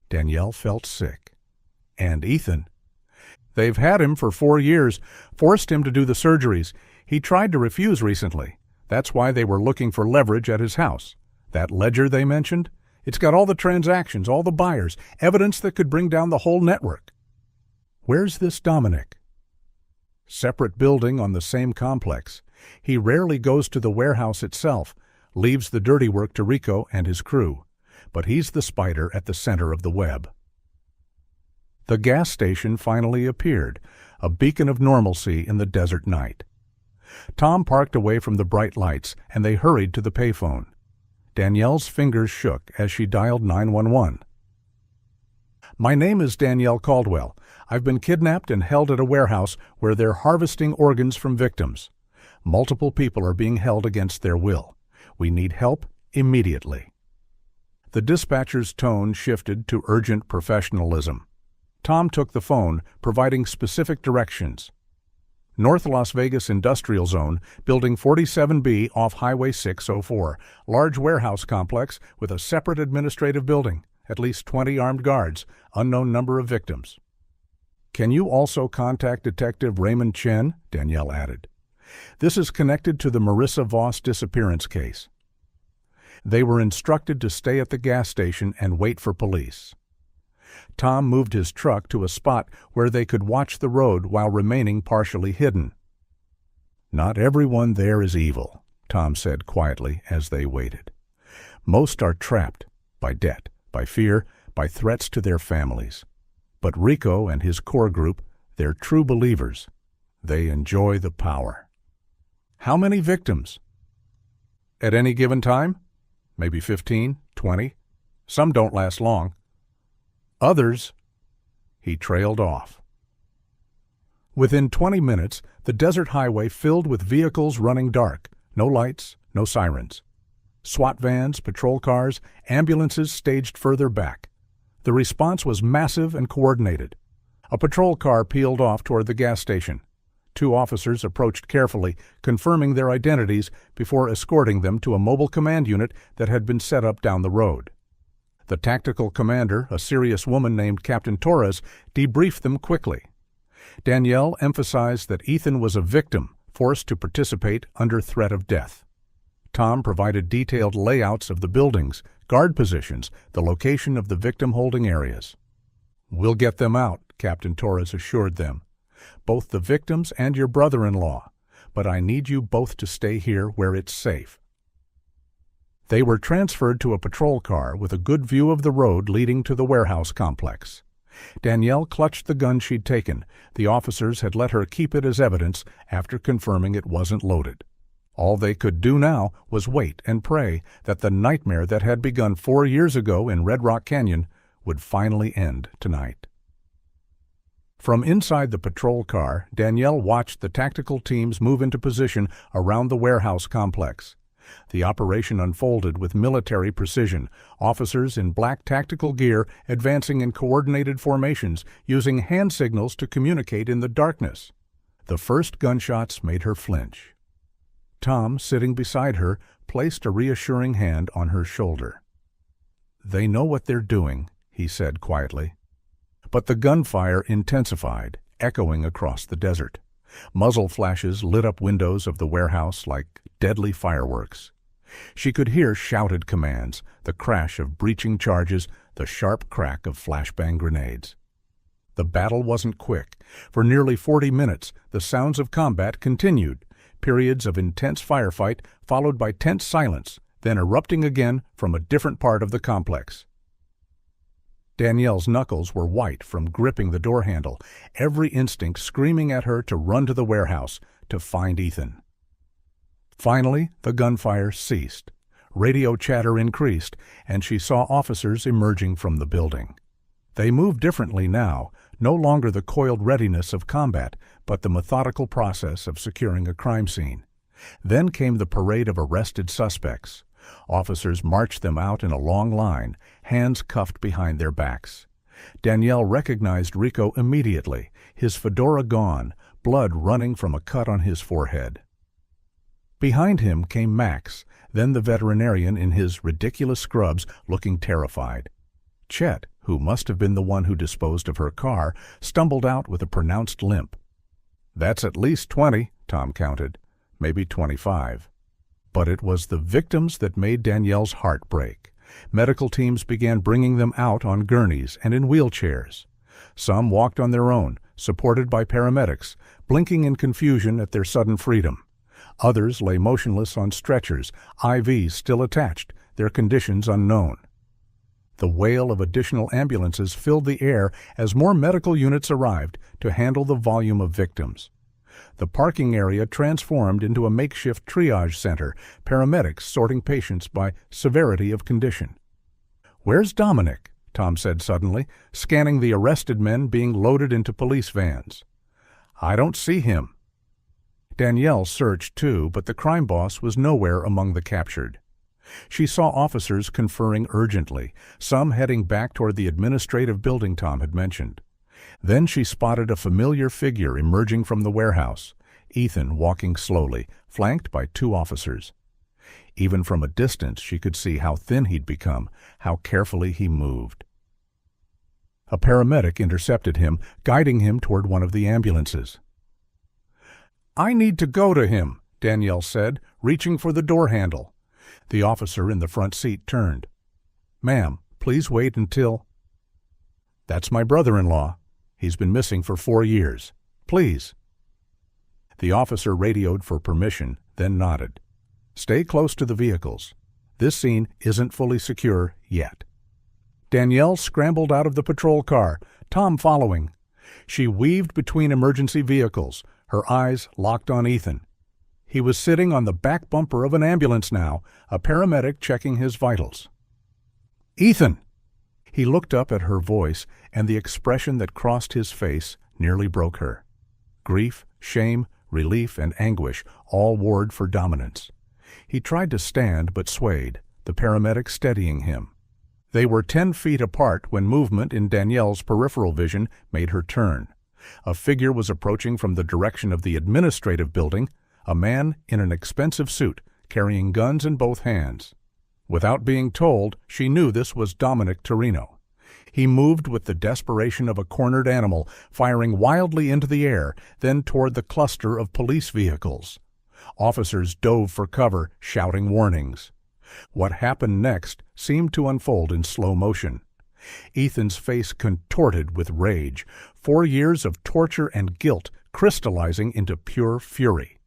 Danielle felt sick. And Ethan? They've had him for 4 years, forced him to do the surgeries. He tried to refuse recently. That's why they were looking for leverage at his house. That ledger they mentioned? It's got all the transactions, all the buyers, evidence that could bring down the whole network. Where's this Dominic? Separate building on the same complex. He rarely goes to the warehouse itself, leaves the dirty work to Rico and his crew. But he's the spider at the center of the web. The gas station finally appeared, a beacon of normalcy in the desert night. Tom parked away from the bright lights, and they hurried to the payphone. Danielle's fingers shook as she dialed 911. My name is Danielle Caldwell. I've been kidnapped and held at a warehouse where they're harvesting organs from victims. Multiple people are being held against their will. We need help immediately. The dispatcher's tone shifted to urgent professionalism. Tom took the phone, providing specific directions. North Las Vegas Industrial Zone, Building 47B off Highway 604, large warehouse complex with a separate administrative building, at least 20 armed guards, unknown number of victims. Can you also contact Detective Raymond Chen? Danielle added. This is connected to the Marissa Voss disappearance case. They were instructed to stay at the gas station and wait for police. Tom moved his truck to a spot where they could watch the road while remaining partially hidden. Not everyone there is evil, Tom said quietly as they waited. Most are trapped by debt, by fear, by threats to their families. But Rico and his core group, they're true believers. They enjoy the power. How many victims? At any given time? Maybe 15, 20. Some don't last long. Others, he trailed off. Within 20 minutes, the desert highway filled with vehicles running dark, no lights, no sirens. SWAT vans, patrol cars, ambulances staged further back. The response was massive and coordinated. A patrol car peeled off toward the gas station. 2 officers approached carefully, confirming their identities before escorting them to a mobile command unit that had been set up down the road. The tactical commander, a serious woman named Captain Torres, debriefed them quickly. Danielle emphasized that Ethan was a victim, forced to participate under threat of death. Tom provided detailed layouts of the buildings, guard positions, the location of the victim-holding areas. "We'll get them out," Captain Torres assured them. "Both the victims and your brother-in-law, but I need you both to stay here where it's safe." They were transferred to a patrol car with a good view of the road leading to the warehouse complex. Danielle clutched the gun she'd taken. The officers had let her keep it as evidence after confirming it wasn't loaded. All they could do now was wait and pray that the nightmare that had begun 4 years ago in Red Rock Canyon would finally end tonight. From inside the patrol car, Danielle watched the tactical teams move into position around the warehouse complex. The operation unfolded with military precision, officers in black tactical gear advancing in coordinated formations, using hand signals to communicate in the darkness. The first gunshots made her flinch. Tom, sitting beside her, placed a reassuring hand on her shoulder. "They know what they're doing," he said quietly. But the gunfire intensified, echoing across the desert. Muzzle flashes lit up windows of the warehouse like deadly fireworks. She could hear shouted commands, the crash of breaching charges, the sharp crack of flashbang grenades. The battle wasn't quick. For nearly 40 minutes, the sounds of combat continued, periods of intense firefight followed by tense silence, then erupting again from a different part of the complex. Danielle's knuckles were white from gripping the door handle, every instinct screaming at her to run to the warehouse, to find Ethan. Finally, the gunfire ceased. Radio chatter increased, and she saw officers emerging from the building. They moved differently now, no longer the coiled readiness of combat, but the methodical process of securing a crime scene. Then came the parade of arrested suspects. Officers marched them out in a long line, hands cuffed behind their backs. Danielle recognized Rico immediately, his fedora gone, blood running from a cut on his forehead. Behind him came Max, then the veterinarian in his ridiculous scrubs, looking terrified. Chet, who must have been the one who disposed of her car, stumbled out with a pronounced limp. "That's at least 20, Tom counted, maybe 25. But it was the victims that made Danielle's heart break. Medical teams began bringing them out on gurneys and in wheelchairs. Some walked on their own, supported by paramedics, blinking in confusion at their sudden freedom. Others lay motionless on stretchers, IVs still attached, their conditions unknown. The wail of additional ambulances filled the air as more medical units arrived to handle the volume of victims. The parking area transformed into a makeshift triage center, paramedics sorting patients by severity of condition. "Where's Dominic?" Tom said suddenly, scanning the arrested men being loaded into police vans. "I don't see him." Danielle searched too, but the crime boss was nowhere among the captured. She saw officers conferring urgently, some heading back toward the administrative building Tom had mentioned. Then she spotted a familiar figure emerging from the warehouse, Ethan walking slowly, flanked by 2 officers. Even from a distance she could see how thin he'd become, how carefully he moved. A paramedic intercepted him, guiding him toward one of the ambulances. "I need to go to him," Danielle said, reaching for the door handle. The officer in the front seat turned. "Ma'am, please wait until—" "That's my brother-in-law. He's been missing for 4 years. Please." The officer radioed for permission, then nodded. "Stay close to the vehicles. This scene isn't fully secure yet." Danielle scrambled out of the patrol car, Tom following. She weaved between emergency vehicles, her eyes locked on Ethan. He was sitting on the back bumper of an ambulance now, a paramedic checking his vitals. "Ethan!" He looked up at her voice, and the expression that crossed his face nearly broke her. Grief, shame, relief, and anguish all warred for dominance. He tried to stand but swayed, the paramedic steadying him. They were 10 feet apart when movement in Danielle's peripheral vision made her turn. A figure was approaching from the direction of the administrative building, a man in an expensive suit, carrying guns in both hands. Without being told, she knew this was Dominic Torino. He moved with the desperation of a cornered animal, firing wildly into the air, then toward the cluster of police vehicles. Officers dove for cover, shouting warnings. What happened next seemed to unfold in slow motion. Ethan's face contorted with rage, 4 years of torture and guilt crystallizing into pure fury.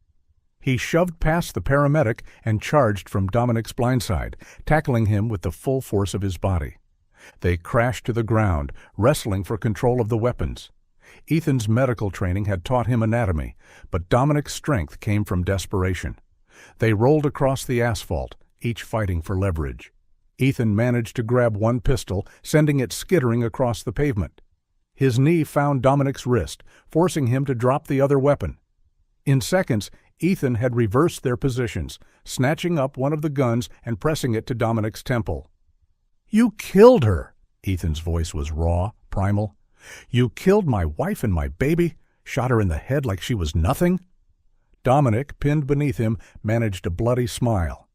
He shoved past the paramedic and charged from Dominic's blindside, tackling him with the full force of his body. They crashed to the ground, wrestling for control of the weapons. Ethan's medical training had taught him anatomy, but Dominic's strength came from desperation. They rolled across the asphalt, each fighting for leverage. Ethan managed to grab one pistol, sending it skittering across the pavement. His knee found Dominic's wrist, forcing him to drop the other weapon. In seconds, Ethan had reversed their positions, snatching up one of the guns and pressing it to Dominic's temple. "You killed her!" Ethan's voice was raw, primal. "You killed my wife and my baby, shot her in the head like she was nothing?" Dominic, pinned beneath him, managed a bloody smile.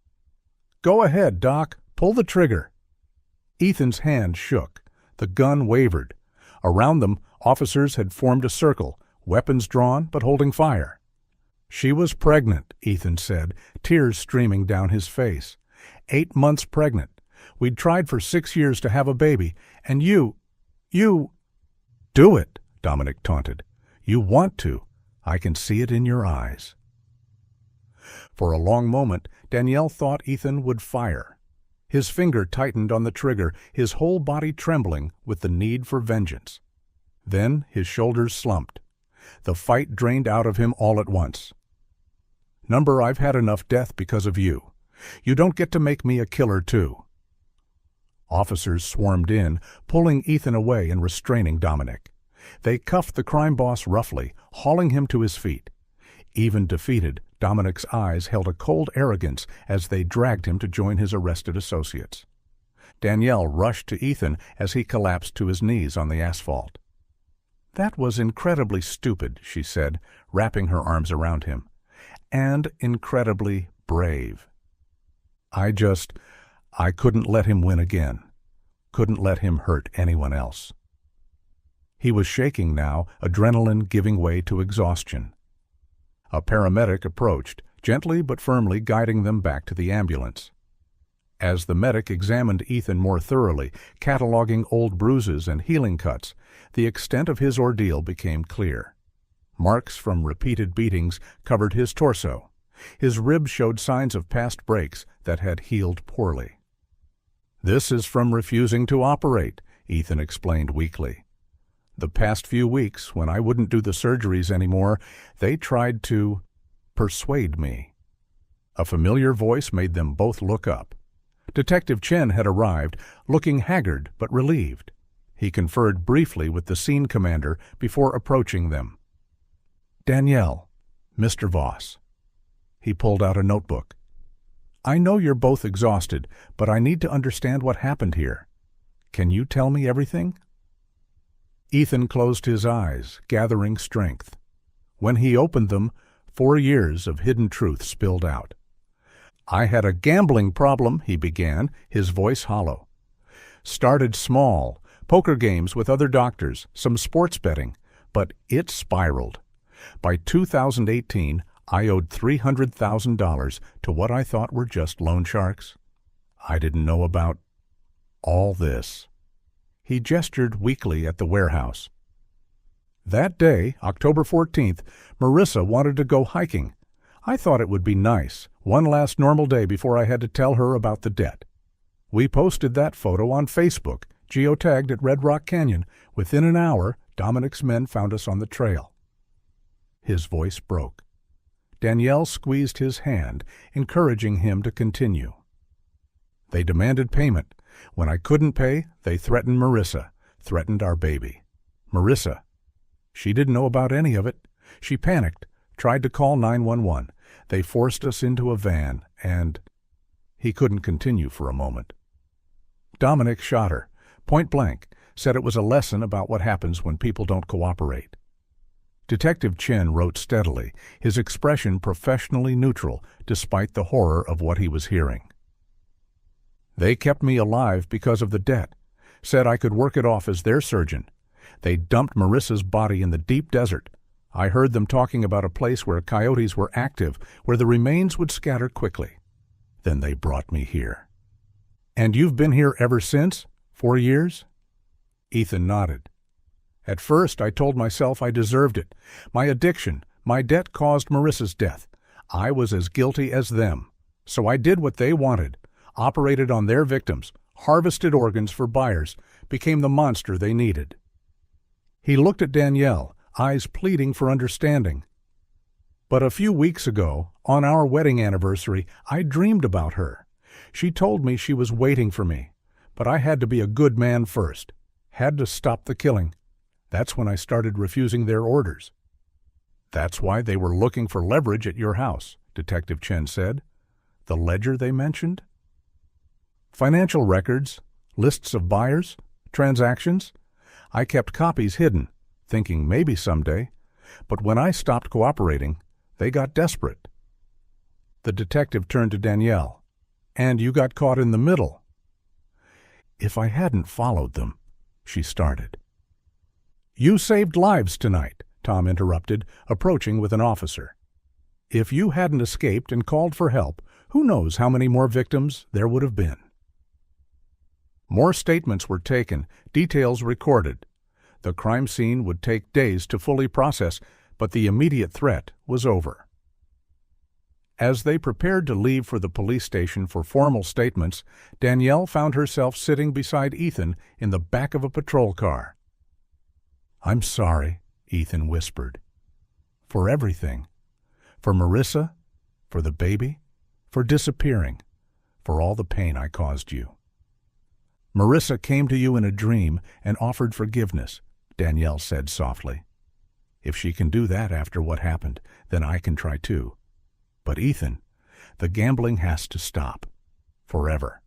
"Go ahead, Doc. Pull the trigger." Ethan's hand shook. The gun wavered. Around them, officers had formed a circle, weapons drawn but holding fire. "She was pregnant," Ethan said, tears streaming down his face. 8 months pregnant. We'd tried for 6 years to have a baby, and you... "Do it," Dominic taunted. "You want to. I can see it in your eyes." For a long moment, Danielle thought Ethan would fire. His finger tightened on the trigger, his whole body trembling with the need for vengeance. Then his shoulders slumped. The fight drained out of him all at once. "Number, I've had enough death because of you. You don't get to make me a killer, too." Officers swarmed in, pulling Ethan away and restraining Dominic. They cuffed the crime boss roughly, hauling him to his feet. Even defeated, Dominic's eyes held a cold arrogance as they dragged him to join his arrested associates. Danielle rushed to Ethan as he collapsed to his knees on the asphalt. "That was incredibly stupid," she said, wrapping her arms around him. "And incredibly brave. I couldn't let him win again. Couldn't let him hurt anyone else." He was shaking now, adrenaline giving way to exhaustion. A paramedic approached, gently but firmly guiding them back to the ambulance. As the medic examined Ethan more thoroughly, cataloging old bruises and healing cuts, the extent of his ordeal became clear. Marks from repeated beatings covered his torso. His ribs showed signs of past breaks that had healed poorly. "This is from refusing to operate," Ethan explained weakly. "The past few weeks, when I wouldn't do the surgeries anymore, they tried to persuade me." A familiar voice made them both look up. Detective Chen had arrived, looking haggard but relieved. He conferred briefly with the scene commander before approaching them. "Danielle, Mr. Voss." He pulled out a notebook. "I know you're both exhausted, but I need to understand what happened here. Can you tell me everything?" Ethan closed his eyes, gathering strength. When he opened them, 4 years of hidden truth spilled out. "I had a gambling problem," he began, his voice hollow. "Started small, poker games with other doctors, some sports betting, but it spiraled. By 2018, I owed $300,000 to what I thought were just loan sharks. I didn't know about all this." He gestured weakly at the warehouse. "That day, October 14th, Marissa wanted to go hiking. I thought it would be nice, one last normal day before I had to tell her about the debt. We posted that photo on Facebook, geotagged at Red Rock Canyon. Within an hour, Dominic's men found us on the trail." His voice broke. Danielle squeezed his hand, encouraging him to continue. "They demanded payment. When I couldn't pay, they threatened Marissa, threatened our baby. Marissa. She didn't know about any of it. She panicked, tried to call 911. They forced us into a van, and—" He couldn't continue for a moment. "Dominic shot her, point blank, said it was a lesson about what happens when people don't cooperate." Detective Chen wrote steadily, his expression professionally neutral, despite the horror of what he was hearing. "They kept me alive because of the debt. said I could work it off as their surgeon. They dumped Marissa's body in the deep desert. I heard them talking about a place where coyotes were active, where the remains would scatter quickly. Then they brought me here." "And you've been here ever since? 4 years?" Ethan nodded. "At first I told myself I deserved it. My addiction, my debt caused Marissa's death. I was as guilty as them. So I did what they wanted, operated on their victims, harvested organs for buyers, became the monster they needed." He looked at Danielle, eyes pleading for understanding. "But a few weeks ago, on our wedding anniversary, I dreamed about her. She told me she was waiting for me, but I had to be a good man first, had to stop the killing. That's when I started refusing their orders." "That's why they were looking for leverage at your house," Detective Chen said. "The ledger they mentioned?" "Financial records, lists of buyers, transactions. I kept copies hidden, thinking maybe someday. But when I stopped cooperating, they got desperate." The detective turned to Danielle. "And you got caught in the middle." "If I hadn't followed them," she started. "You saved lives tonight," Tom interrupted, approaching with an officer. "If you hadn't escaped and called for help, who knows how many more victims there would have been." More statements were taken, details recorded. The crime scene would take days to fully process, but the immediate threat was over. As they prepared to leave for the police station for formal statements, Danielle found herself sitting beside Ethan in the back of a patrol car. "I'm sorry," Ethan whispered. "For everything. For Marissa, for the baby, for disappearing, for all the pain I caused you." "Marissa came to you in a dream and offered forgiveness," Danielle said softly. "If she can do that after what happened, then I can try too. But Ethan, the gambling has to stop. Forever."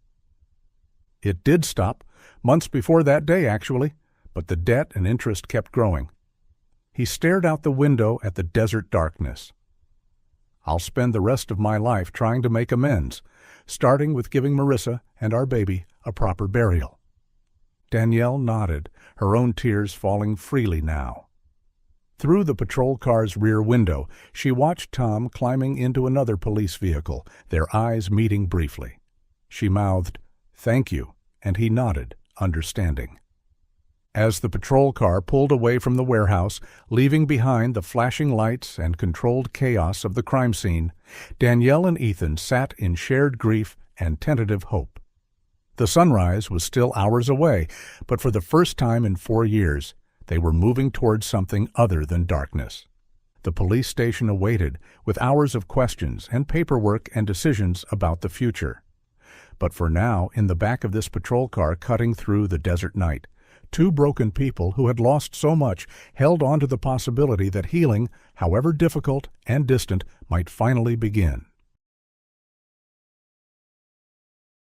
It did stop, months before that day actually, but the debt and interest kept growing. He stared out the window at the desert darkness. "I'll spend the rest of my life trying to make amends, starting with giving Marissa and our baby a proper burial." Danielle nodded, her own tears falling freely now. Through the patrol car's rear window, she watched Tom climbing into another police vehicle, their eyes meeting briefly. She mouthed, "Thank you," and he nodded, understanding. As the patrol car pulled away from the warehouse, leaving behind the flashing lights and controlled chaos of the crime scene, Danielle and Ethan sat in shared grief and tentative hope. The sunrise was still hours away, but for the first time in 4 years, they were moving towards something other than darkness. The police station awaited, with hours of questions and paperwork and decisions about the future. But for now, in the back of this patrol car cutting through the desert night, 2 broken people who had lost so much held on to the possibility that healing, however difficult and distant, might finally begin.